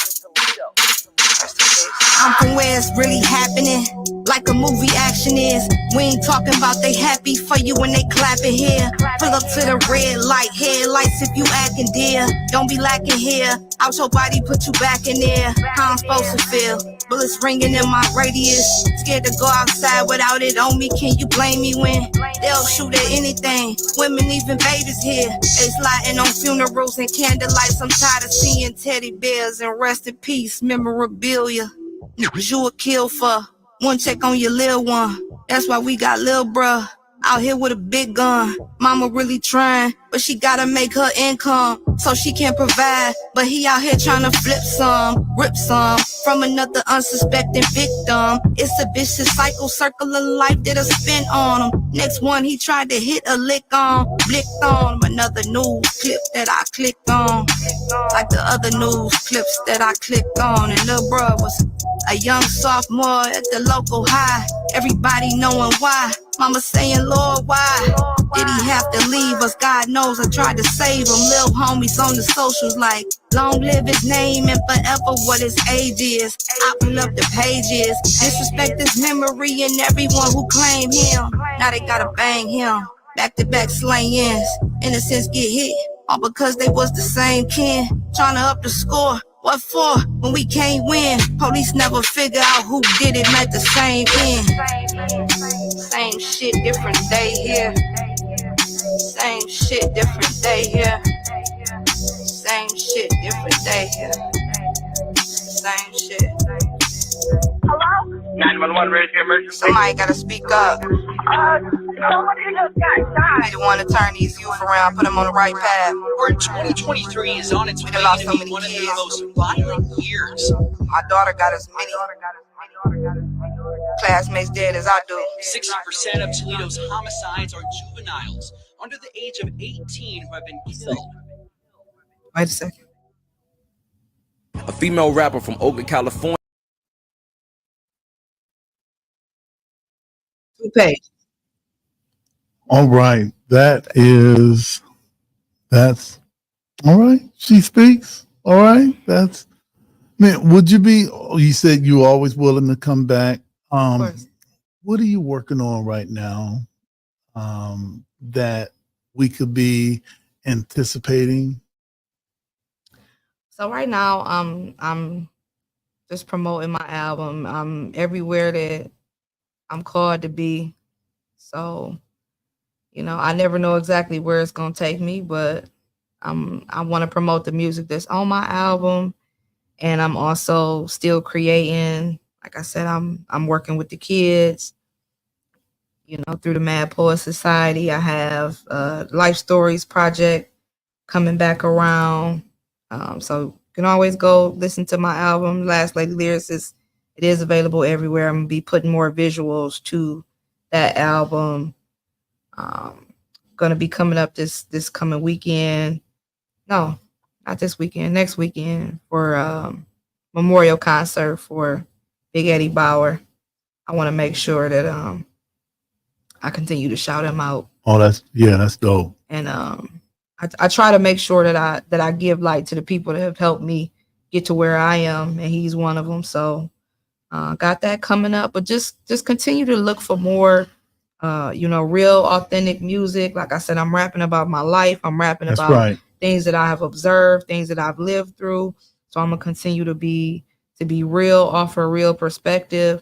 I'm from where it's really happening, like a movie action is. We ain't talking about they happy for you when they clapping here. Pull up to the red light, headlights if you acting dear. Don't be lacking here, out your body, put you back in there. How I'm supposed to feel, bullets ringing in my radius. Scared to go outside without it on me, can you blame me when they'll shoot at anything? Women, even babies here, they sliding on funerals and candlelights. I'm tired of seeing teddy bears and rest in peace memorabilia. You would kill for one check on your little one. That's why we got lil bruh out here with a big gun. Mama really trying, but she gotta make her income so she can provide. But he out here trying to flip some, rip some from another unsuspecting victim. It's a vicious cycle, circle of life that a spin on him. Next one he tried to hit a lick on, blicked on him. Another news clip that I clicked on, like the other news clips that I clicked on. And lil' bruh was a young sophomore at the local high. Everybody knowing why. Mama saying, Lord, why did he have to leave us? God knows I tried to save him. Lil' homies on the socials like, long live his name and forever what his age is. I pull up the pages, disrespect his memory and everyone who claim him. Now they gotta bang him. Back-to-back slayings. Innocents get hit, all because they was the same kin. Trying to up the score. What for when we can't win? Police never figure out who did it, make the same end. Same shit, different day here. Same shit, different day here. Same shit, different day here. Same shit. Hello? 911, ready for emergency. Somebody gotta speak up. Somebody just got shot. Be the one to turn these youth around, put them on the right path. Where 2023 is on its way lost to so be many one of the kids. most violent years. My daughter got as many classmates dead as I do. 60% of Toledo's homicides are juveniles under the age of 18 who have been killed. Wait a second. A female rapper from Oakland, California. All right. That's all right. She speaks. All right. That's, man, would you be, you said you're always willing to come back. Of course. What are you working on right now that we could be anticipating? So right now, I'm just promoting my album. I'm everywhere that I'm called to be. So, you know, I never know exactly where it's gonna take me, but I want to promote the music that's on my album, and I'm also still creating. Like I said, I'm working with the kids. You know, through the Mad Poet Society, I have a Life Stories project coming back around. So you can always go listen to my album, Last Lady Lyricist. It is available everywhere. I'm gonna be putting more visuals to that album. Gonna be coming up this coming weekend. No, not this weekend, next weekend for memorial concert for Big Eddie Bauer. I want to make sure that I continue to shout him out. Oh, that's dope. And I try to make sure that I give light to the people that have helped me get to where I am, and he's one of them. So got that coming up, but just continue to look for more real authentic music. Like I said, I'm rapping about my life. I'm rapping about things that I have observed, things that I've lived through. So I'm gonna continue to be real, offer a real perspective,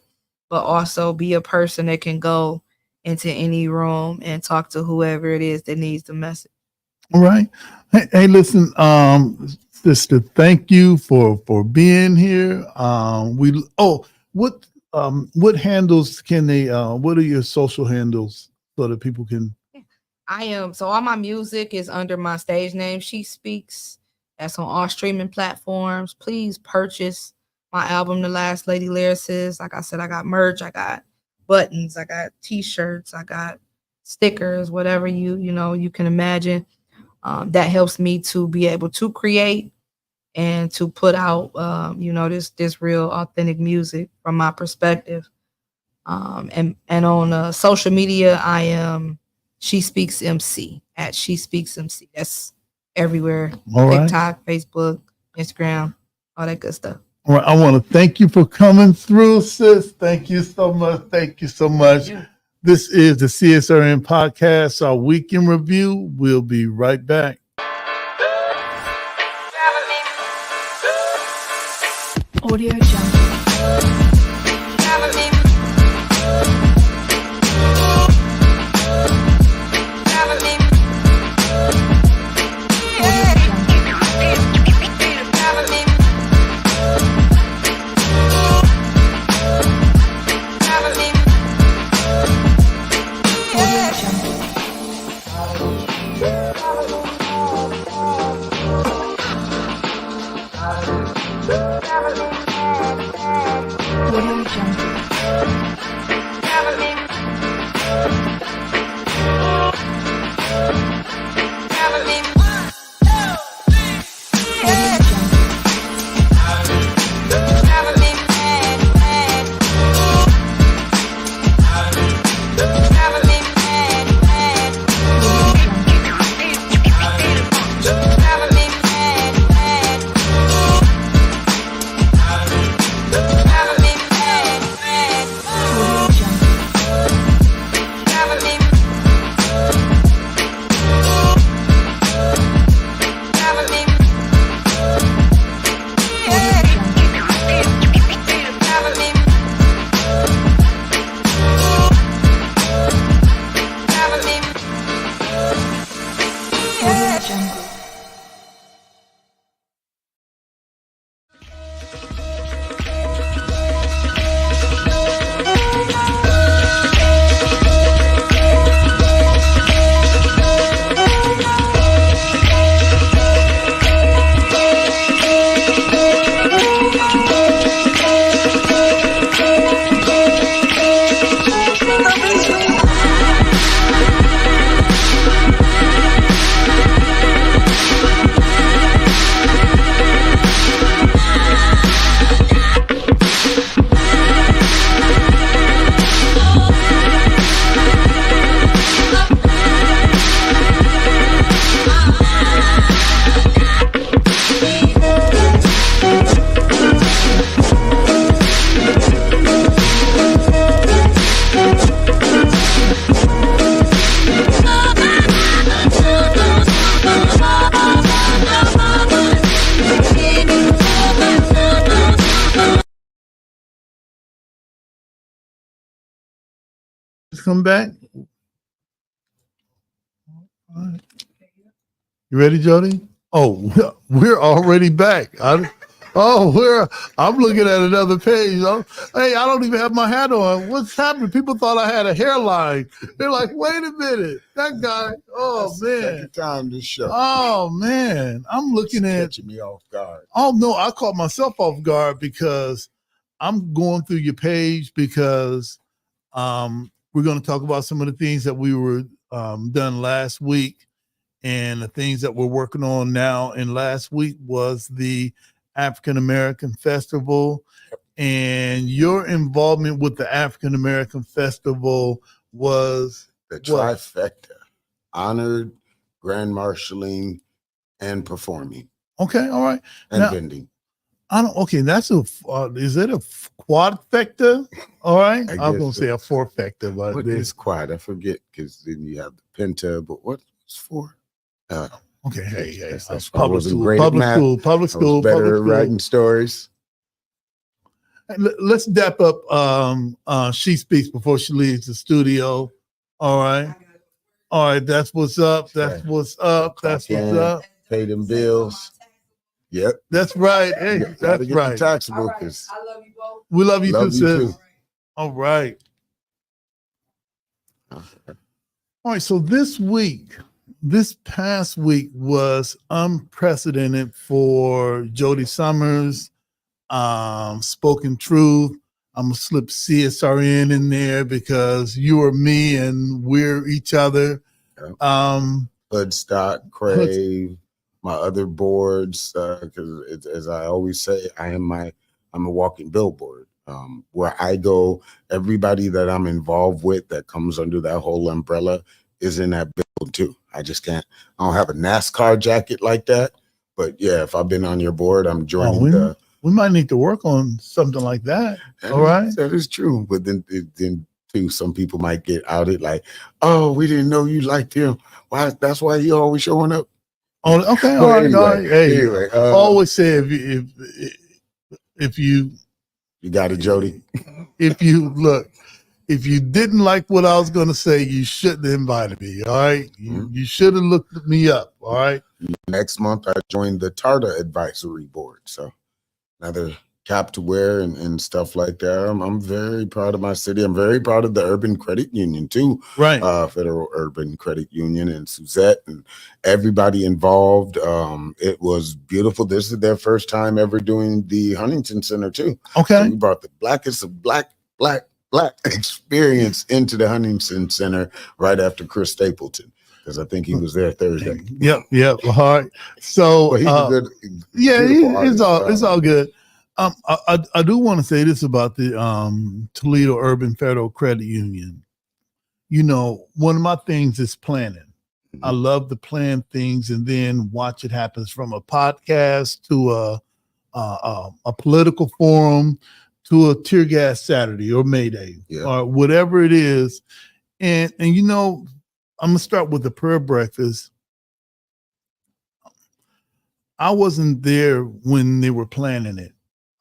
but also be a person that can go into any room and talk to whoever it is that needs the message. All right. Hey, listen, sister, thank you for being here. What handles can they what are your social handles so that people can? So all my music is under my stage name, She Speaks. That's on all streaming platforms. Please purchase my album, The Last Lady Lyricist. Like I said, I got merch, I got buttons, I got t-shirts, I got stickers, whatever you can imagine. That helps me to be able to create and to put out this real authentic music from my perspective. And on social media, I am She Speaks MC at She Speaks MC. That's everywhere. All right. TikTok, Facebook, Instagram, all that good stuff. All right. I want to thank you for coming through, sis. Thank you so much. Thank you so much. Yeah. This is the CSRN podcast, our week in review. We'll be right back. Audio Jungle. Audio Jungle. Come back. All right. You ready, Jody? Oh, we're already back. I'm looking at another page. Hey, I don't even have my hat on. What's happening? People thought I had a hairline. They're like, wait a minute, that guy. Oh, that's man. the second time this show. Oh man, I'm looking at catching me off guard. Oh no, I caught myself off guard because I'm going through your page because we're going to talk about some of the things that we were done last week and the things that we're working on now. And last week was the African American Festival, and your involvement with the African American Festival was the trifecta: honored, grand marshaling, and performing. Okay, all right, and vending. Okay, that's is it a quadfecta? All right, I was gonna say a fourfecta, but what is quad? I forget because then you have the penta. But what's four? Okay, hey, that's public school. Better at writing stories. Let's dap up She Speaks before she leaves the studio. All right, that's what's up. That's what's up. That's what's up. Pay them bills. Yep, that's right. Hey, that's right. Taxable. I love you both. We love you too, sis. All right. All right. So this past week was unprecedented for Jody Summers. Spoken Truth. I'm gonna slip CSRN in there because you are me and we're each other. Hoodstock, Crave. My other boards, because as I always say, I'm a walking billboard. Where I go, everybody that I'm involved with that comes under that whole umbrella is in that building too. I don't have a NASCAR jacket like that, but yeah, if I've been on your board, I'm joining we might need to work on something like that. All right. That is true. But then too, some people might get outed like, oh, we didn't know you liked him. Why? That's why he always showing up. Oh, okay, all right, all right. Hey, always say if you got it, Jody. If you didn't like what I was gonna say, you shouldn't have invited me. All right, you should have looked me up. All right. Next month, I joined the TARTA advisory board. So another cap to wear and stuff like that. I'm very proud of my city. I'm very proud of the Urban Credit Union too. Right. Federal Urban Credit Union and Suzette and everybody involved. It was beautiful. This is their first time ever doing the Huntington Center too. Okay. So we brought the blackest of black experience into the Huntington Center right after Chris Stapleton, because I think he was there Thursday. Yep. All right. So Well, he's a good, yeah, beautiful it's all good. I do want to say this about the Toledo Urban Federal Credit Union. You know, one of my things is planning. I love to plan things and then watch it happen, from a podcast to a political forum to a tear gas Saturday or May Day or whatever it is. And you know, I'm gonna start with the prayer breakfast. I wasn't there when they were planning it.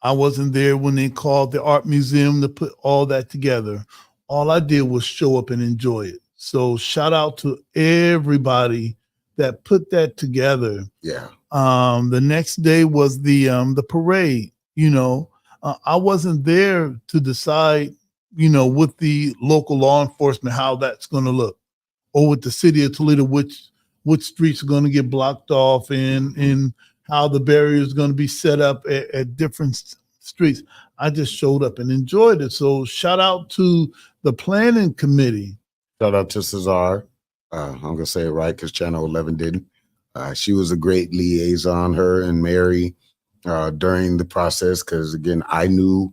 I wasn't there when they called the art museum to put all that together. All I did was show up and enjoy it. So shout out to everybody that put that together. Yeah. The next day was the parade. You know, I wasn't there to decide, you know, with the local law enforcement how that's going to look, or with the city of Toledo which streets are going to get blocked off and how the barrier is going to be set up at different streets. I just showed up and enjoyed it. So shout out to the planning committee. Shout out to Cesar. I'm going to say it right because Channel 11 didn't. She was a great liaison, her and Mary, during the process, because, again, I knew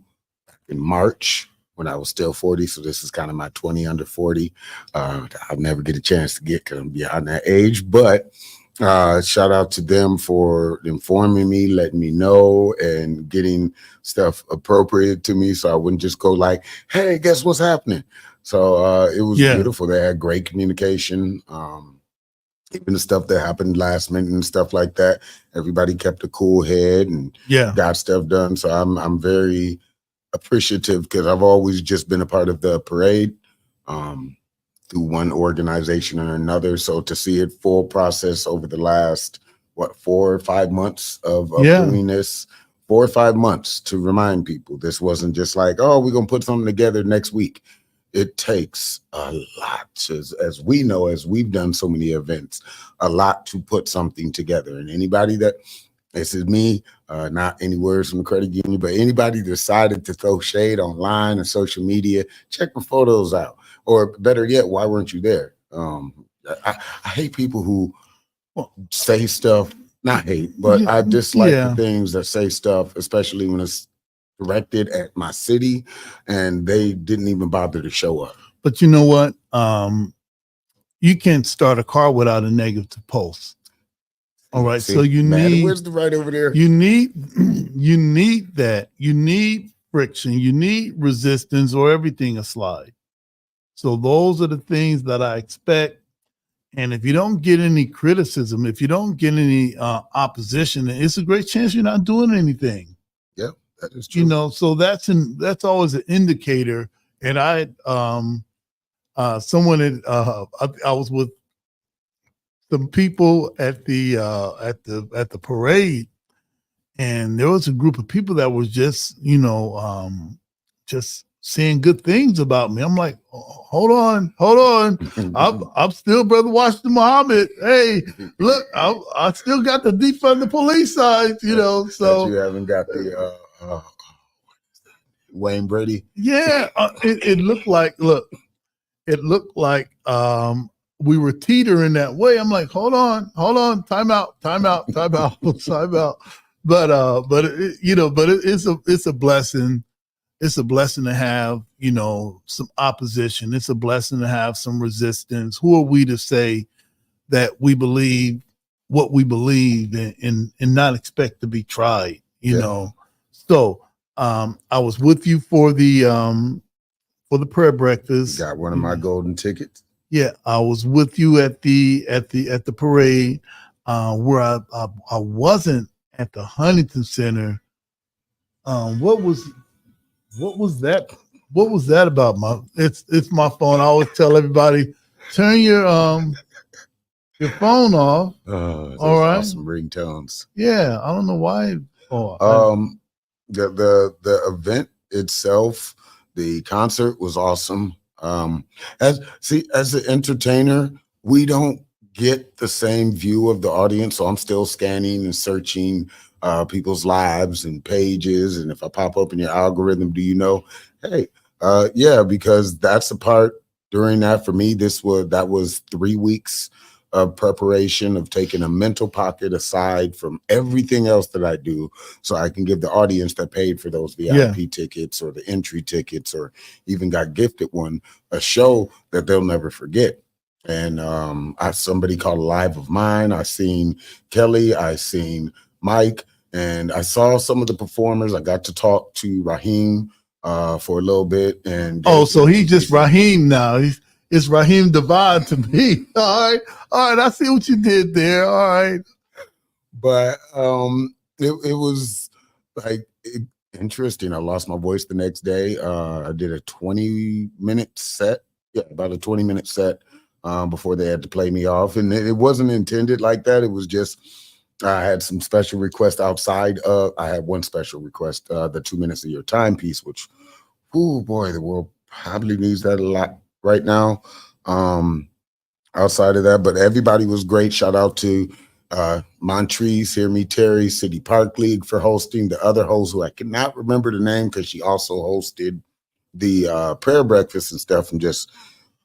in March when I was still 40, so this is kind of my 20 under 40. I'll never get a chance to get because I'm beyond that age, but shout out to them for informing me, letting me know, and getting stuff appropriate to me so I wouldn't just go like, hey, guess what's happening? So it was beautiful. They had great communication. Even the stuff that happened last minute and stuff like that, everybody kept a cool head and got stuff done. So I'm very appreciative because I've always just been a part of the parade through one organization or another. So to see it full process over the last, 4 or 5 months of doing this, 4 or 5 months to remind people this wasn't just like, oh, we're going to put something together next week. It takes a lot, as we know, as we've done so many events, a lot to put something together. And anybody that, this is me, not any words from the credit union, but anybody decided to throw shade online and social media, check the photos out. Or better yet, why weren't you there? I hate people who say stuff, not hate, but I dislike the things that say stuff, especially when it's directed at my city and they didn't even bother to show up. But you know what? You can't start a car without a negative pulse. All right. See, so you Matt, need, where's the right over there? You need that. You need friction. You need resistance, or everything a slide. So those are the things that I expect. And if you don't get any criticism, if you don't get any opposition, it's a great chance you're not doing anything. Yep, that is true. You know, so that's always an indicator. And I was with some people at the parade, and there was a group of people that was just, you know, just saying good things about me. I'm like, hold on. I'm still Brother Washington Muhammad. Hey, look, I still got the defund the police side, you know. So that you haven't got the Wayne Brady. Yeah, it looked like we were teetering that way. I'm like, hold on, time out. But it's a blessing. It's a blessing to have, you know, some opposition. It's a blessing to have some resistance. Who are we to say that we believe what we believe and not expect to be tried, you know? So I was with you for the prayer breakfast. Got one of my golden tickets. Yeah, I was with you at the parade, where I wasn't at the Huntington Center. What was that? What was that about? It's my phone. I always tell everybody, turn your phone off. All right. Awesome ringtones. Yeah, I don't know why. The event itself, the concert was awesome. As an entertainer, we don't get the same view of the audience, so I'm still scanning and searching people's lives and pages. And if I pop up in your algorithm, do you know? Hey, yeah, because that's the part during that for me. That was 3 weeks of preparation, of taking a mental pocket aside from everything else that I do, so I can give the audience that paid for those VIP tickets or the entry tickets or even got gifted one, a show that they'll never forget. And somebody called a live of mine. I seen Kelly, I seen Mike, and I saw some of the performers. I got to talk to Raheem for a little bit. And so he's just Raheem now. It's Raheem Devad to me. All right, I see what you did there. All right, but it was like interesting. I lost my voice the next day. I did a 20-minute set. Yeah, about a 20-minute set before they had to play me off, and it wasn't intended like that. It was just I had some special requests outside of. I had one special request, the 2 minutes of your timepiece, which, oh boy, the world probably needs that a lot right now. Outside of that, but everybody was great. Shout out to Montrese, Hear Me Terry, City Park League for hosting. The other host, who I cannot remember the name because she also hosted the prayer breakfast and stuff, and just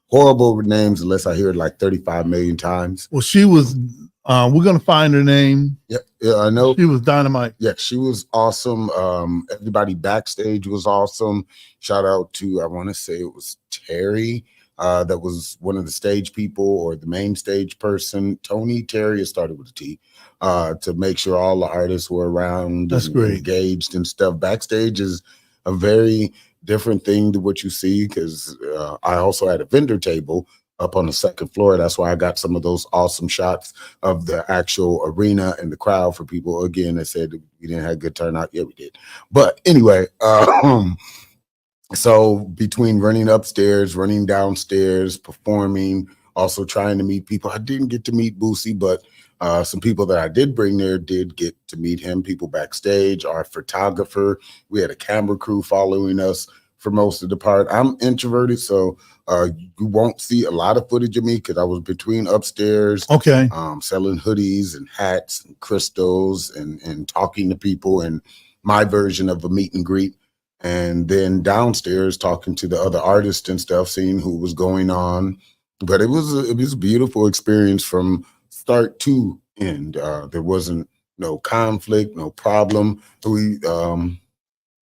horrible names unless I hear it like 35 million times. Well, she was, we're going to find her name. Yeah, I know. She was dynamite. Yeah, she was awesome. Everybody backstage was awesome. Shout out to, I want to say it was Terry. That was one of the stage people or the main stage person. Tony Terry, it started with a T, to make sure all the artists were around. That's great. Engaged and stuff. Backstage is a very different thing to what you see, because I also had a vendor table up on the second floor. That's why I got some of those awesome shots of the actual arena and the crowd for people. Again, they said we didn't have good turnout. Yeah, we did. But anyway, so between running upstairs, running downstairs, performing, also trying to meet people. I didn't get to meet Boosie, but some people that I did bring there did get to meet him, people backstage, our photographer. We had a camera crew following us for most of the part. I'm introverted, so you won't see a lot of footage of me because I was between upstairs, selling hoodies and hats and crystals and talking to people, and my version of a meet and greet. And then downstairs talking to the other artists and stuff, seeing who was going on. But it was a beautiful experience from start to end. There wasn't no conflict, no problem. We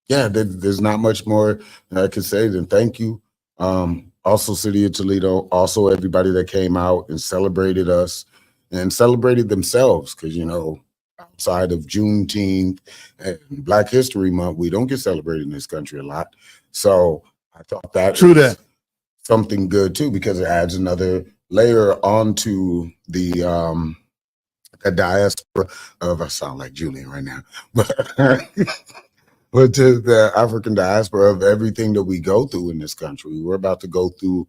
there's not much more that I could say than thank you. Also City of Toledo, also everybody that came out and celebrated us and celebrated themselves, because outside of Juneteenth and Black History Month, we don't get celebrated in this country a lot. So I thought that was something good too, because it adds another layer onto the diaspora of, I sound like Julian right now, but to the African diaspora of everything that we go through in this country. We're about to go through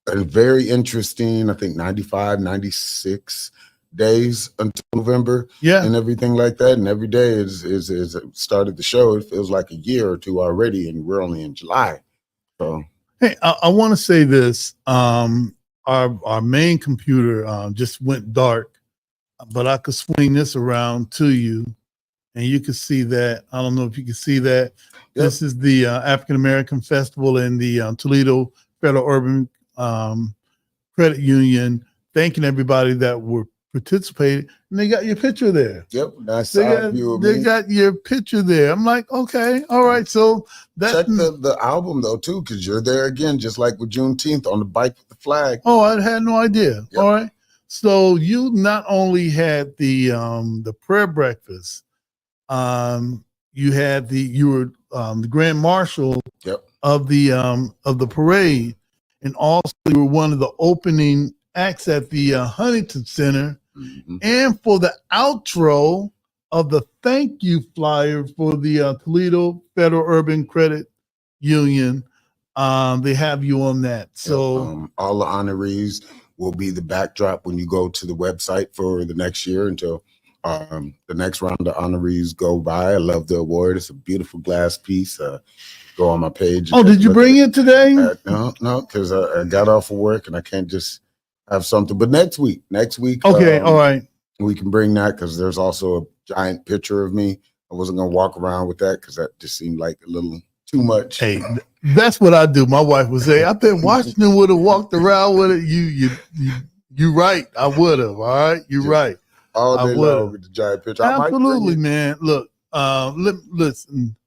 a very interesting, I think 95, 96 days until November, and everything like that. And every day is started the show. It feels like a year or two already, and we're only in July. So, hey, I want to say this. Our main computer just went dark, but I could swing this around to you, and you can see that. I don't know if you can see that. Yep. This is the African American Festival in the Toledo Federal Urban Credit Union. Thanking everybody that were participating, and they got your picture there. Yep, nice. They got your picture there. I'm like, okay, all right. So check the album though too, because you're there again, just like with Juneteenth on the bike with the flag. Oh, I had no idea. Yep. All right. So you not only had the prayer breakfast, you were the grand marshal of the parade, and also you were one of the opening acts at the Huntington Center, and for the outro of the thank you flyer for the Toledo Federal Urban Credit Union. They have you on that. So all the honorees will be the backdrop when you go to the website for the next year until The next round of honorees go by. I love the award. It's a beautiful glass piece. Go on my page. Oh, did you bring it today? No, because I got off of work and I can't just have something. But next week. Okay, all right. We can bring that because there's also a giant picture of me. I wasn't going to walk around with that because that just seemed like a little too much. Hey, that's what I do. My wife would say, I bet Washington would have walked around with it. You right. I would have. All right. You're right. All day long with the giant picture. Absolutely, man. Look, listen,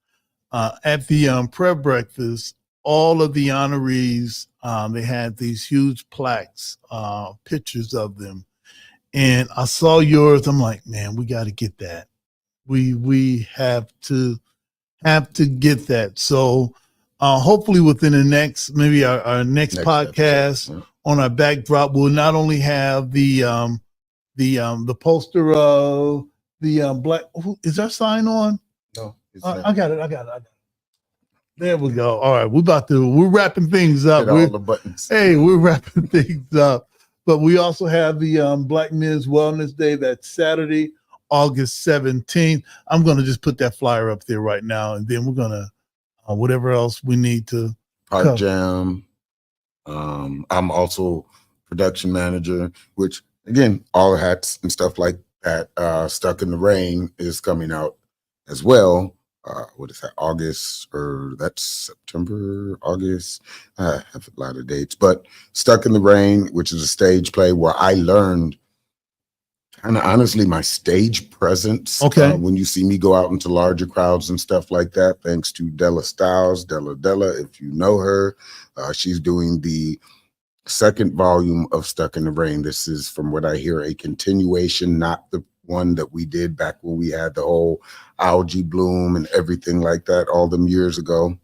at the prep breakfast, all of the honorees, they had these huge plaques, pictures of them. And I saw yours. I'm like, man, we got to get that. We have to get that. So hopefully within the next, maybe our next podcast episode, on our backdrop, we'll not only have the poster of the black. Is that sign on? No, I got it. There we go. All right, we're wrapping things up. Hit all the buttons. Hey, we're wrapping things up. But we also have the Black Men's Wellness Day. That's Saturday, August 17th. I'm going to just put that flyer up there right now, and then we're going to whatever else we need to Park Jam. I'm also production manager, which again, all the hats and stuff like that. Stuck in the Rain is coming out as well. What is that? August, or that's September, August. I have a lot of dates, but Stuck in the Rain, which is a stage play where I learned kind of honestly my stage presence. Okay. When you see me go out into larger crowds and stuff like that, thanks to Della Styles, Della, if you know her, she's doing the second volume of Stuck in the Rain. This is, from what I hear, a continuation, not the one that we did back when we had the whole algae bloom and everything like that all them years ago.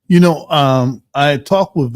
You know, I talked with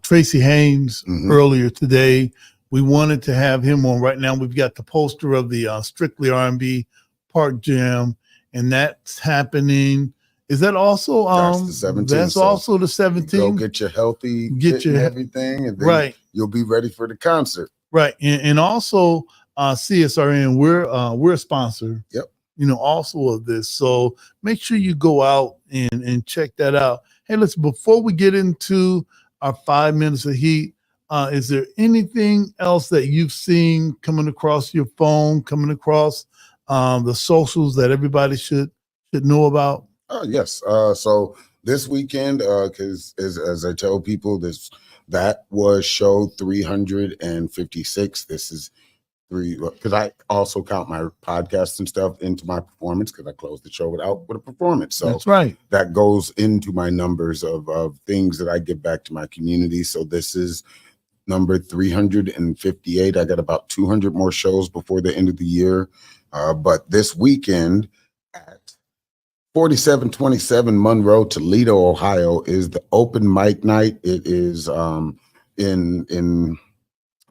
Tracy Haynes earlier today. We wanted to have him on. Right now, we've got the poster of the Strictly R&B Park Jam, and that's happening. Is that also that's the 17th? That's also the 17th. Go get your healthy, get your everything, and then right. You'll be ready for the concert. Right, and also CSRN, we're a sponsor. Yep. You know, also of this. So make sure you go out and check that out. Hey, listen, before we get into our 5 minutes of heat, is there anything else that you've seen coming across your phone, coming across the socials that everybody should know about? Oh, yes. So this weekend, because as I tell people, that was show 356. This is because I also count my podcasts and stuff into my performance, because I closed the show with a performance. So that's right. That goes into my numbers of things that I give back to my community. So this is number 358. I got about 200 more shows before the end of the year. But this weekend at 4727 Monroe, Toledo, Ohio, is the open mic night. It is in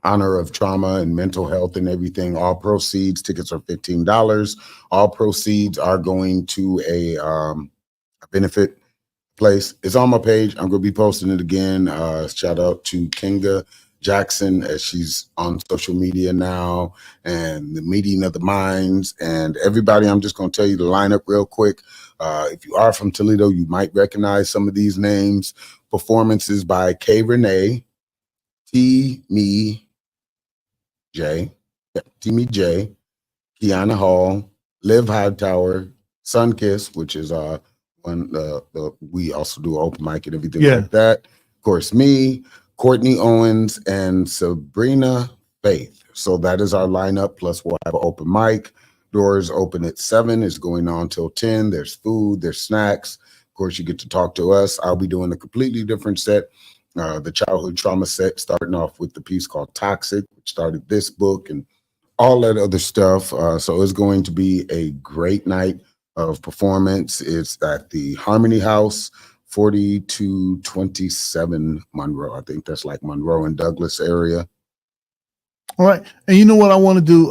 honor of trauma and mental health and everything. All proceeds, tickets are $15. All proceeds are going to a benefit place. It's on my page. I'm going to be posting it again. Shout out to Kinga Jackson, as she's on social media now, and the Meeting of the Minds, and everybody. I'm just going to tell you the lineup real quick. If you are from Toledo, you might recognize some of these names. Performances by K. Renee, Timmy J, Kiana Hall, Liv Hightower, Sunkiss, which is we also do open mic and everything like that. Of course, me, Courtney Owens, and Sabrina Faith. So that is our lineup. Plus, we'll have an open mic. Doors open at 7. It's going on till 10. There's food, there's snacks. Of course, you get to talk to us. I'll be doing a completely different set. The childhood trauma set, starting off with the piece called Toxic, which started this book and all that other stuff. So it's going to be a great night of performance. It's at the Harmony House, 4227 Monroe. I think that's like Monroe and Douglas area. All right. And you know what I want to do?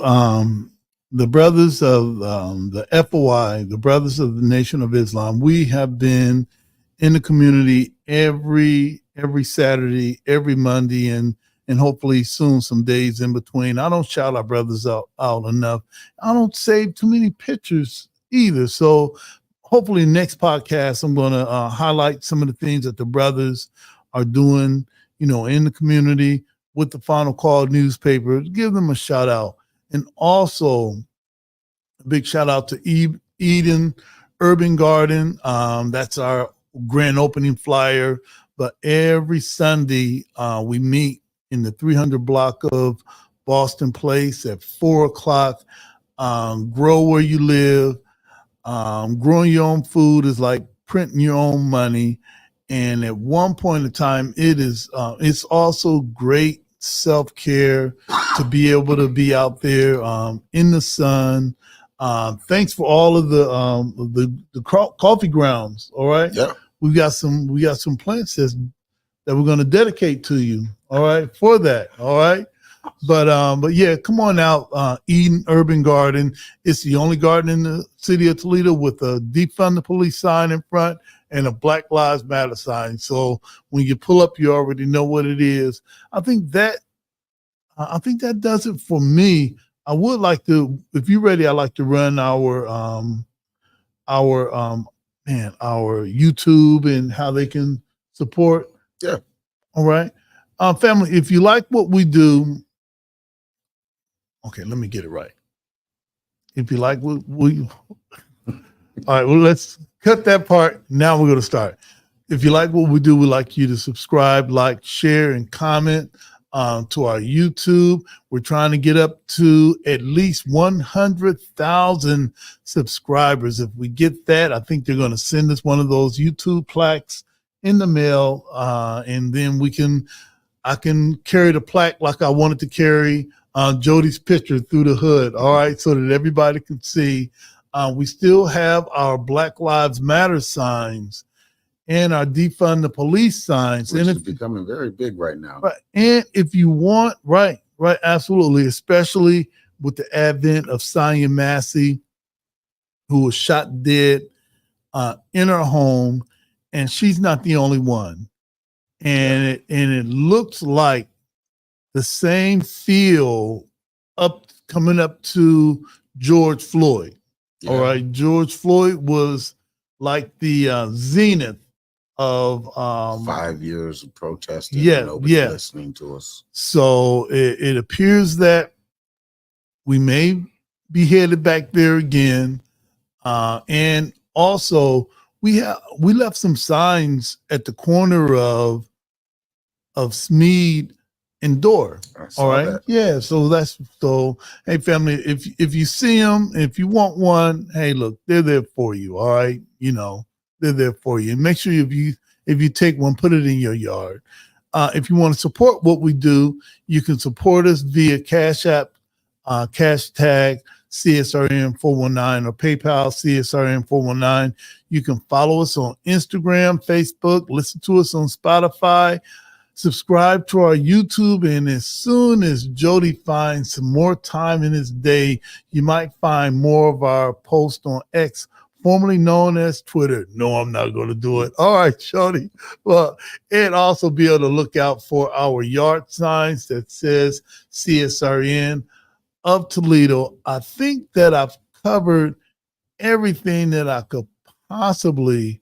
The brothers of the FOI, the Brothers of the Nation of Islam, we have been in the community every Saturday, every Monday, and and hopefully soon some days in between. I don't shout our brothers out enough. I don't save too many pictures either. So hopefully next podcast, I'm going to highlight some of the things that the brothers are doing, in the community with the Final Call newspaper. Give them a shout out. And also a big shout out to Eden Urban Garden. That's our grand opening flyer. But every Sunday, we meet in the 300 block of Boston Place at 4:00. Grow where you live. Growing your own food is like printing your own money. And at one point in time, it's also great self-care to be able to be out there in the sun. Thanks for all of the coffee grounds. All right. Yeah. We got some plants that we're going to dedicate to you. All right. For that. All right. But yeah, come on out. Eden Urban Garden. It's the only garden in the city of Toledo with a defund the police sign in front and a Black Lives Matter sign. So when you pull up, you already know what it is. I think that does it for me. I would like to, if you're ready, I'd like to run our YouTube and how they can support. Yeah. All right. Family, if you like what we do, okay, let me get it right. If you like what we, all right, well, let's cut that part. Now we're going to start. If you like what we do, we'd like you to subscribe, like, share, and comment to our YouTube. We're trying to get up to at least 100,000 subscribers. If we get that, I think they're going to send us one of those YouTube plaques in the mail, and then I can carry the plaque like I wanted to carry Jody's picture through the hood, all right, so that everybody can see. We still have our Black Lives Matter signs and our defund the police signs. Which and is becoming very big right now. Right. And if you want, right, absolutely, especially with the advent of Sonya Massey, who was shot dead in her home, and she's not the only one. And it looks like the same feel coming up to George Floyd. Yeah. All right. George Floyd was like the zenith of 5 years of protesting. Yeah, Nobody listening to us. So it appears that we may be headed back there again. And also we left some signs at the corner of Smead and Door. All right. That. Yeah. So hey family, if you see them, if you want one, hey, look, they're there for you. All right. They're there for you. And make sure if you take one, put it in your yard. If you want to support what we do, you can support us via Cash App, hashtag CSRN 419 or PayPal CSRN 419. You can follow us on Instagram, Facebook, listen to us on Spotify, subscribe to our YouTube, and as soon as Jody finds some more time in his day, you might find more of our posts on X, formerly known as Twitter. No, I'm not going to do it. All right, Jody. Well, and also be able to look out for our yard signs that says CSRN of Toledo. I think that I've covered everything that I could possibly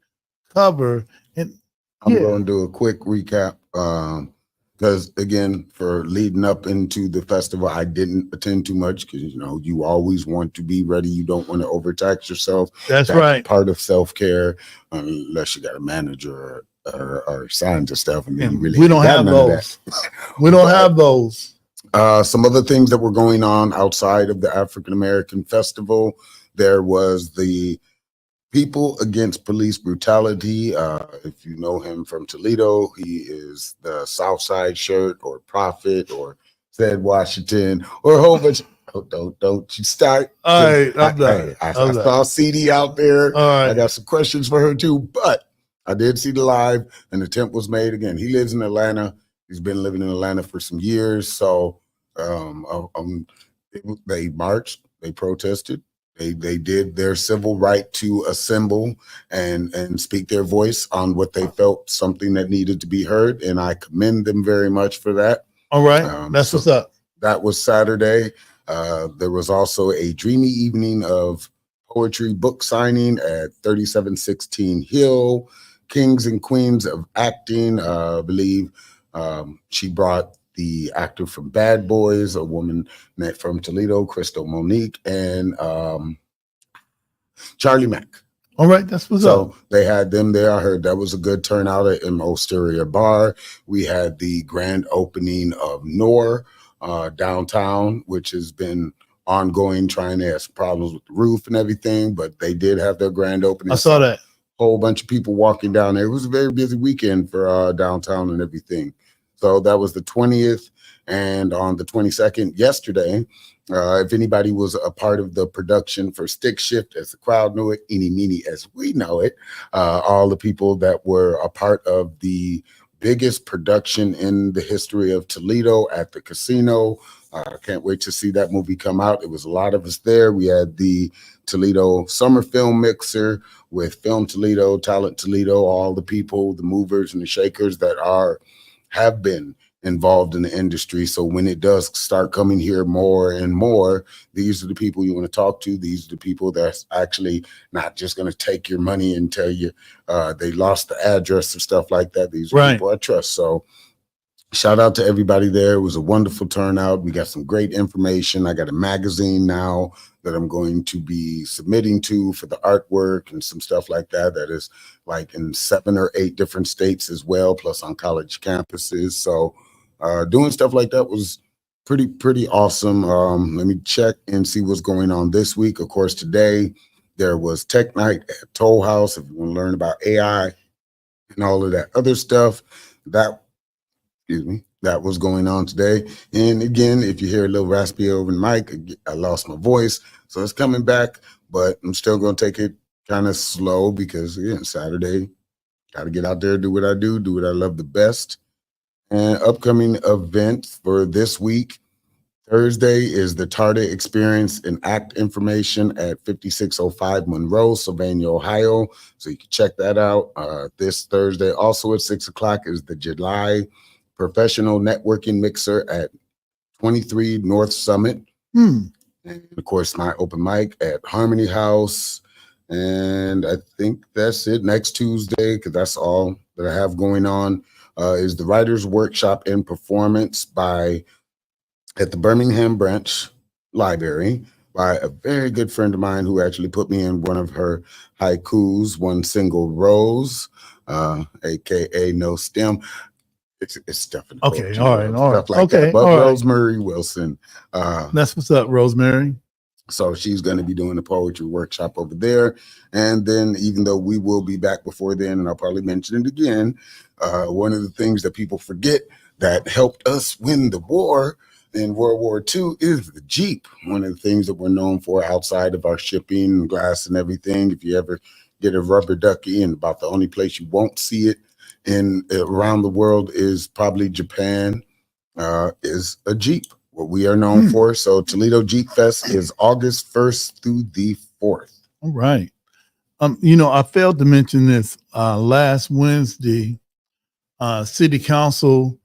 cover. And I'm going to do a quick recap because, again, for leading up into the festival, I didn't attend too much because, you always want to be ready. You don't want to overtax yourself. That's right. Part of self-care, unless you got a manager or signs and stuff. And then we don't have those. We don't have those. Some other things that were going on outside of the African-American Festival, there was the People Against Police Brutality. If you know him from Toledo, he is the Southside Shirt or Prophet or Said Washington or a whole bunch. Don't you start. All right, I saw CD out there. All right. I got some questions for her too, but I did see the live. An attempt was made. Again, he lives in Atlanta. He's been living in Atlanta for some years. So they marched, they protested. They did their civil right to assemble and speak their voice on what they felt something that needed to be heard. And I commend them very much for that. All right. That's so what's up. That was Saturday. There was also a dreamy evening of poetry book signing at 3716 Hill. Kings and Queens of Acting. I believe she brought the actor from Bad Boys, a woman from Toledo, Crystal Monique, and Charlie Mack. All right, that's what's up. So they had them there. I heard that was a good turnout at Osteria Bar. We had the grand opening of Noor downtown, which has been ongoing, trying to have some problems with the roof and everything, but they did have their grand opening. I saw that. Whole bunch of people walking down there. It was a very busy weekend for downtown and everything. So that was the 20th. And on the 22nd, yesterday, if anybody was a part of the production for Stick Shift, as the crowd knew it, Eeny Meeny as we know it, all the people that were a part of the biggest production in the history of Toledo at the casino. I can't wait to see that movie come out. It was a lot of us there. We had the Toledo Summer Film Mixer with Film Toledo, Talent Toledo, all the people, the movers and the shakers that have been involved in the industry. So when it does start coming here more and more, these are the people you want to talk to. These are the people that's actually not just going to take your money and tell you they lost the address and stuff like that. These are people I trust. So shout out to everybody there. It was a wonderful turnout. We got some great information. I got a magazine now that I'm going to be submitting to for the artwork and some stuff like that. That is like in 7 or 8 different states as well, plus on college campuses. So doing stuff like that was pretty awesome. Let me check and see what's going on this week. Of course, today there was Tech Night at Toll House. If you want to learn about AI and all of that other stuff, that was going on today. And again, if you hear a little raspy over the mic, I lost my voice, so it's coming back, but I'm still going to take it kind of slow because again, Saturday, got to get out there, do what I do what I love the best. And upcoming events for this week, Thursday is the Tarda Experience and Act information at 5605 Monroe, Sylvania, Ohio. So you can check that out this Thursday. Also at 6 o'clock is the July Professional Networking Mixer at 23 North Summit. And of course, my open mic at Harmony House. And I think that's it. Next Tuesday, because that's all that I have going on, is the Writers Workshop and Performance at the Birmingham Branch Library by a very good friend of mine who actually put me in one of her haikus, One Single Rose, aka No Stem. It's stuff in the Okay, all right, stuff like that. But Rosemary Wilson. That's what's up, Rosemary. So she's going to be doing the poetry workshop over there. And then even though we will be back before then, and I'll probably mention it again, one of the things that people forget that helped us win the war in World War II is the Jeep. One of the things that we're known for outside of our shipping and glass and everything. If you ever get a rubber ducky, and about the only place you won't see it around the world is probably Japan, is a Jeep, what we are known for. So Toledo Jeep Fest is August 1st through the 4th. All right. I failed to mention this last Wednesday. City Council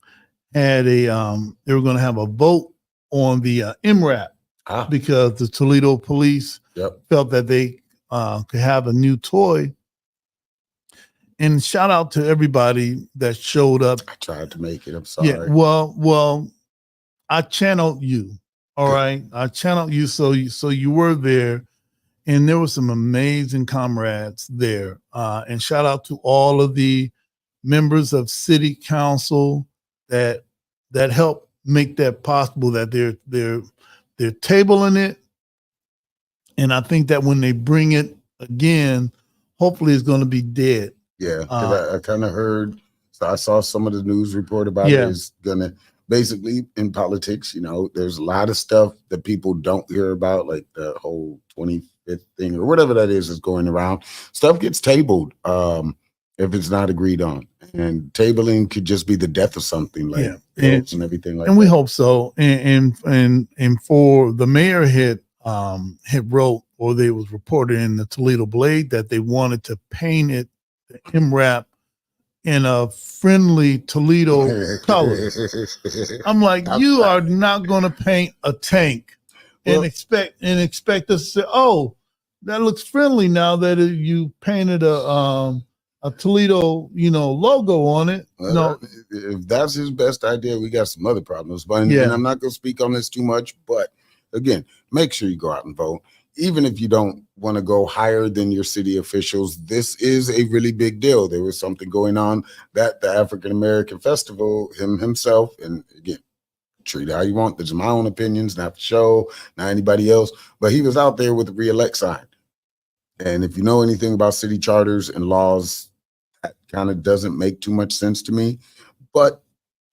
had they were going to have a vote on the MRAP because the Toledo police felt that they could have a new toy. And shout out to everybody that showed up. I tried to make it. I'm sorry. Yeah. Well, I channeled you. All right. I channeled you. So you were there, and there were some amazing comrades there. And shout out to all of the members of City Council that helped make that possible, that they're tabling it. And I think that when they bring it again, hopefully it's going to be dead. Yeah, because I kind of heard, so I saw some of the news report about it. It's going to basically, in politics, there's a lot of stuff that people don't hear about, like the whole 25th thing or whatever that is going around. Stuff gets tabled if it's not agreed on. And tabling could just be the death of something, like bills and everything like that. And we hope so. And for the mayor had wrote, or they was reported in the Toledo Blade, that they wanted to paint it, the MRAP, in a friendly Toledo color. I'm like, you are not going to paint a tank and expect us to say, oh, that looks friendly now that you painted a Toledo, logo on it. No, if that's his best idea, we got some other problems. But Yeah. and I'm not going to speak on this too much. But again, make sure you go out and vote. Even if you don't want to go higher than your city officials, this is a really big deal. There was something going on that the African American Festival, himself, and again, treat it how you want. There's my own opinions, not the show, not anybody else. But he was out there with the re-elect sign. And if you know anything about city charters and laws, that kind of doesn't make too much sense to me. But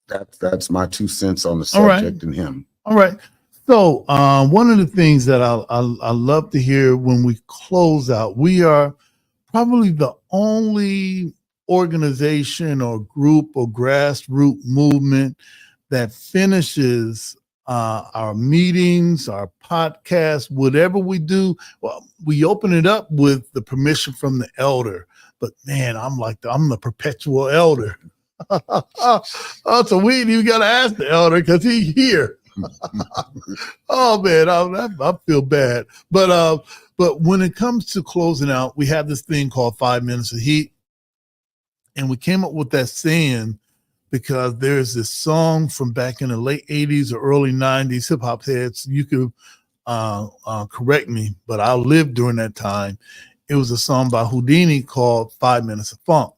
that's my 2 cents on the subject and him. All right. So one of the things that I love to hear when we close out, we are probably the only organization or group or grassroots movement that finishes our meetings, our podcasts, whatever we do. Well, we open it up with the permission from the elder. But man, I'm the perpetual elder. So we ain't even got to ask the elder because he's here. Oh man, I feel bad. But when it comes to closing out, we have this thing called 5 minutes of heat. And we came up with that saying because there's this song from back in the late 80s or early 90s, hip hop heads, you could correct me, but I lived during that time. It was a song by Houdini called 5 Minutes of Funk.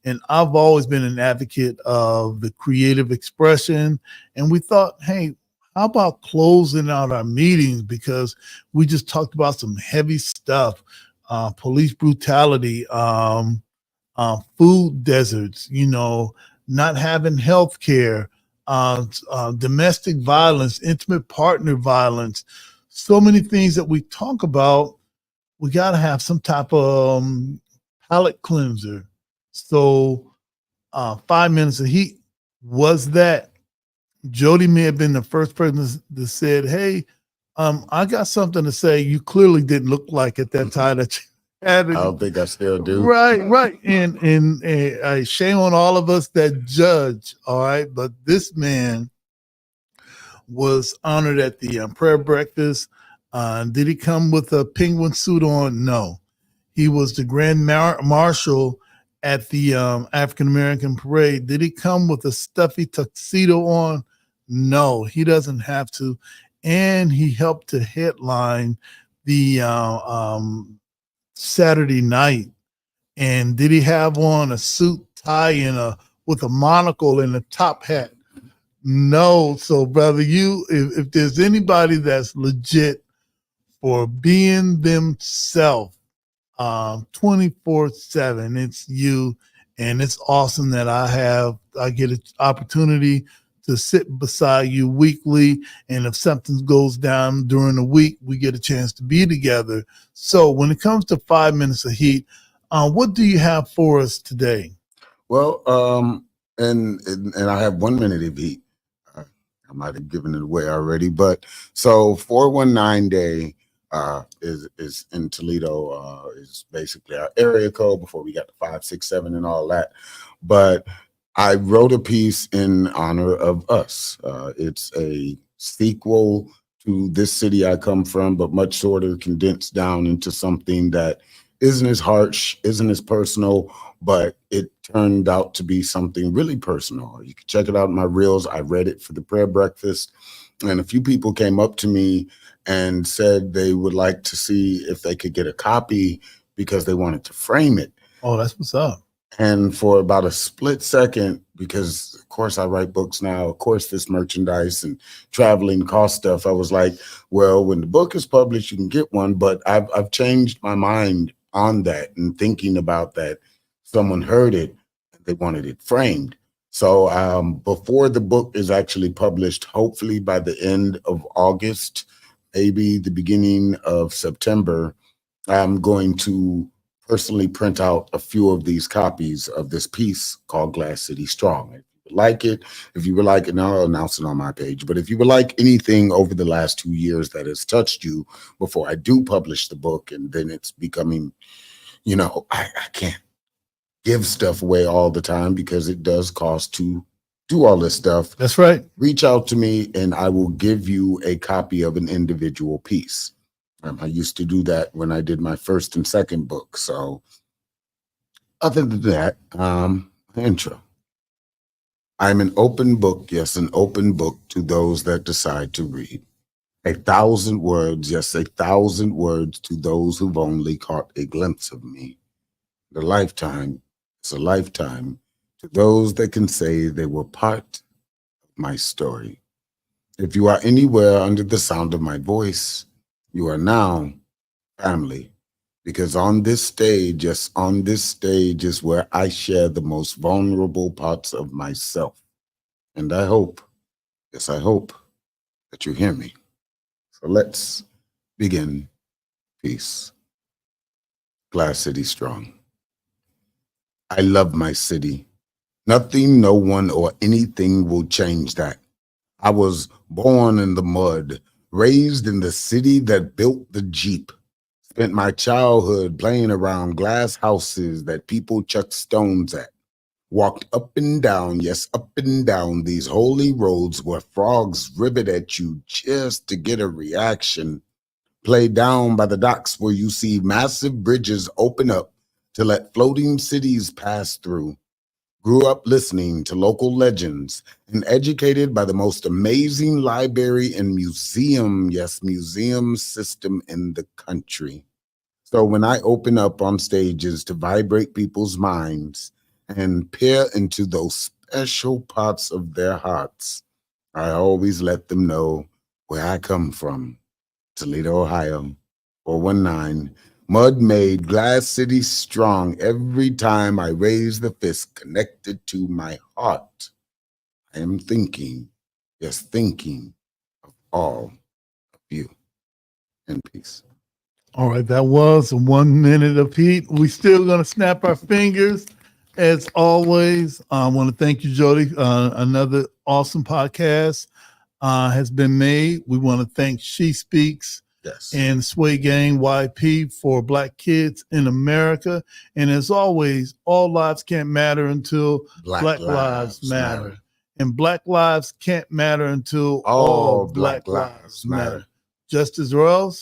And I've always been an advocate of the creative expression. And we thought, hey, how about closing out our meetings? Because we just talked about some heavy stuff, police brutality, food deserts, not having health care, domestic violence, intimate partner violence, so many things that we talk about. We got to have some type of palate cleanser. So 5 minutes of heat was that. Jody may have been the first person that said, hey, I got something to say. You clearly didn't look like at that time that you had it. I don't think I still do. Right. And shame on all of us that judge, all right? But this man was honored at the prayer breakfast. Did he come with a penguin suit on? No. He was the grand marshal at the African-American parade. Did he come with a stuffy tuxedo on? No, he doesn't have to. And he helped to headline the Saturday night. And did he have on a suit, tie, and with a monocle and a top hat? No. So, brother, if there's anybody that's legit for being themselves 24/7, it's you. And it's awesome that I get an opportunity to sit beside you weekly. And if something goes down during the week, we get a chance to be together. So when it comes to 5 minutes of heat, what do you have for us today? Well, and I have 1 minute of heat. I might have given it away already, but so 419 day is in Toledo, is basically our area code before we got the 567 and all that. But I wrote a piece in honor of us. It's a sequel to This City I Come From, but much shorter, condensed down into something that isn't as harsh, isn't as personal, but it turned out to be something really personal. You can check it out in my reels. I read it for the prayer breakfast, and a few people came up to me and said they would like to see if they could get a copy because they wanted to frame it. Oh, that's what's up. And for about a split second, because of course I write books now, of course this merchandise and traveling cost stuff, I was like, well, when the book is published, you can get one. But I've changed my mind on that and thinking about that. Someone heard it, they wanted it framed. So before the book is actually published, hopefully by the end of August, maybe the beginning of September, I'm going to personally print out a few of these copies of this piece called Glass City Strong. If you would like it, and I'll announce it on my page, but if you would like anything over the last 2 years that has touched you before I do publish the book, and then it's becoming, I can't give stuff away all the time because it does cost to do all this stuff. That's right. Reach out to me and I will give you a copy of an individual piece. I used to do that when I did my first and second book. So other than that, intro. I'm an open book, yes, an open book to those that decide to read. 1,000 words, yes, 1,000 words to those who've only caught a glimpse of me. The lifetime is a lifetime to those that can say they were part of my story. If you are anywhere under the sound of my voice, you are now family. Because on this stage, yes, on this stage is where I share the most vulnerable parts of myself. And I hope, yes, I hope that you hear me. So let's begin. Peace. Glass City strong. I love my city. Nothing, no one, or anything will change that. I was born in the mud, raised in the city that built the Jeep. Spent my childhood playing around glass houses that people chucked stones at. Walked up and down, yes, up and down these holy roads where frogs rivet at you just to get a reaction. Played down by the docks where you see massive bridges open up to let floating cities pass through. Grew up listening to local legends and educated by the most amazing library and museum, yes, museum system in the country. So when I open up on stages to vibrate people's minds and peer into those special parts of their hearts, I always let them know where I come from. Toledo, Ohio, 419. Mud made Glass City strong every time I raise the fist connected to my heart. I am thinking, yes, thinking of all of you. In peace. All right, that was 1 minute of heat. We still gonna snap our fingers as always. I want to thank you, Jody. Another awesome podcast has been made. We want to thank She Speaks and SwayGangYB for Black kids in America. And as always, all lives can't matter until Black lives matter. And Black lives can't matter until all Black lives matter. Justice or else.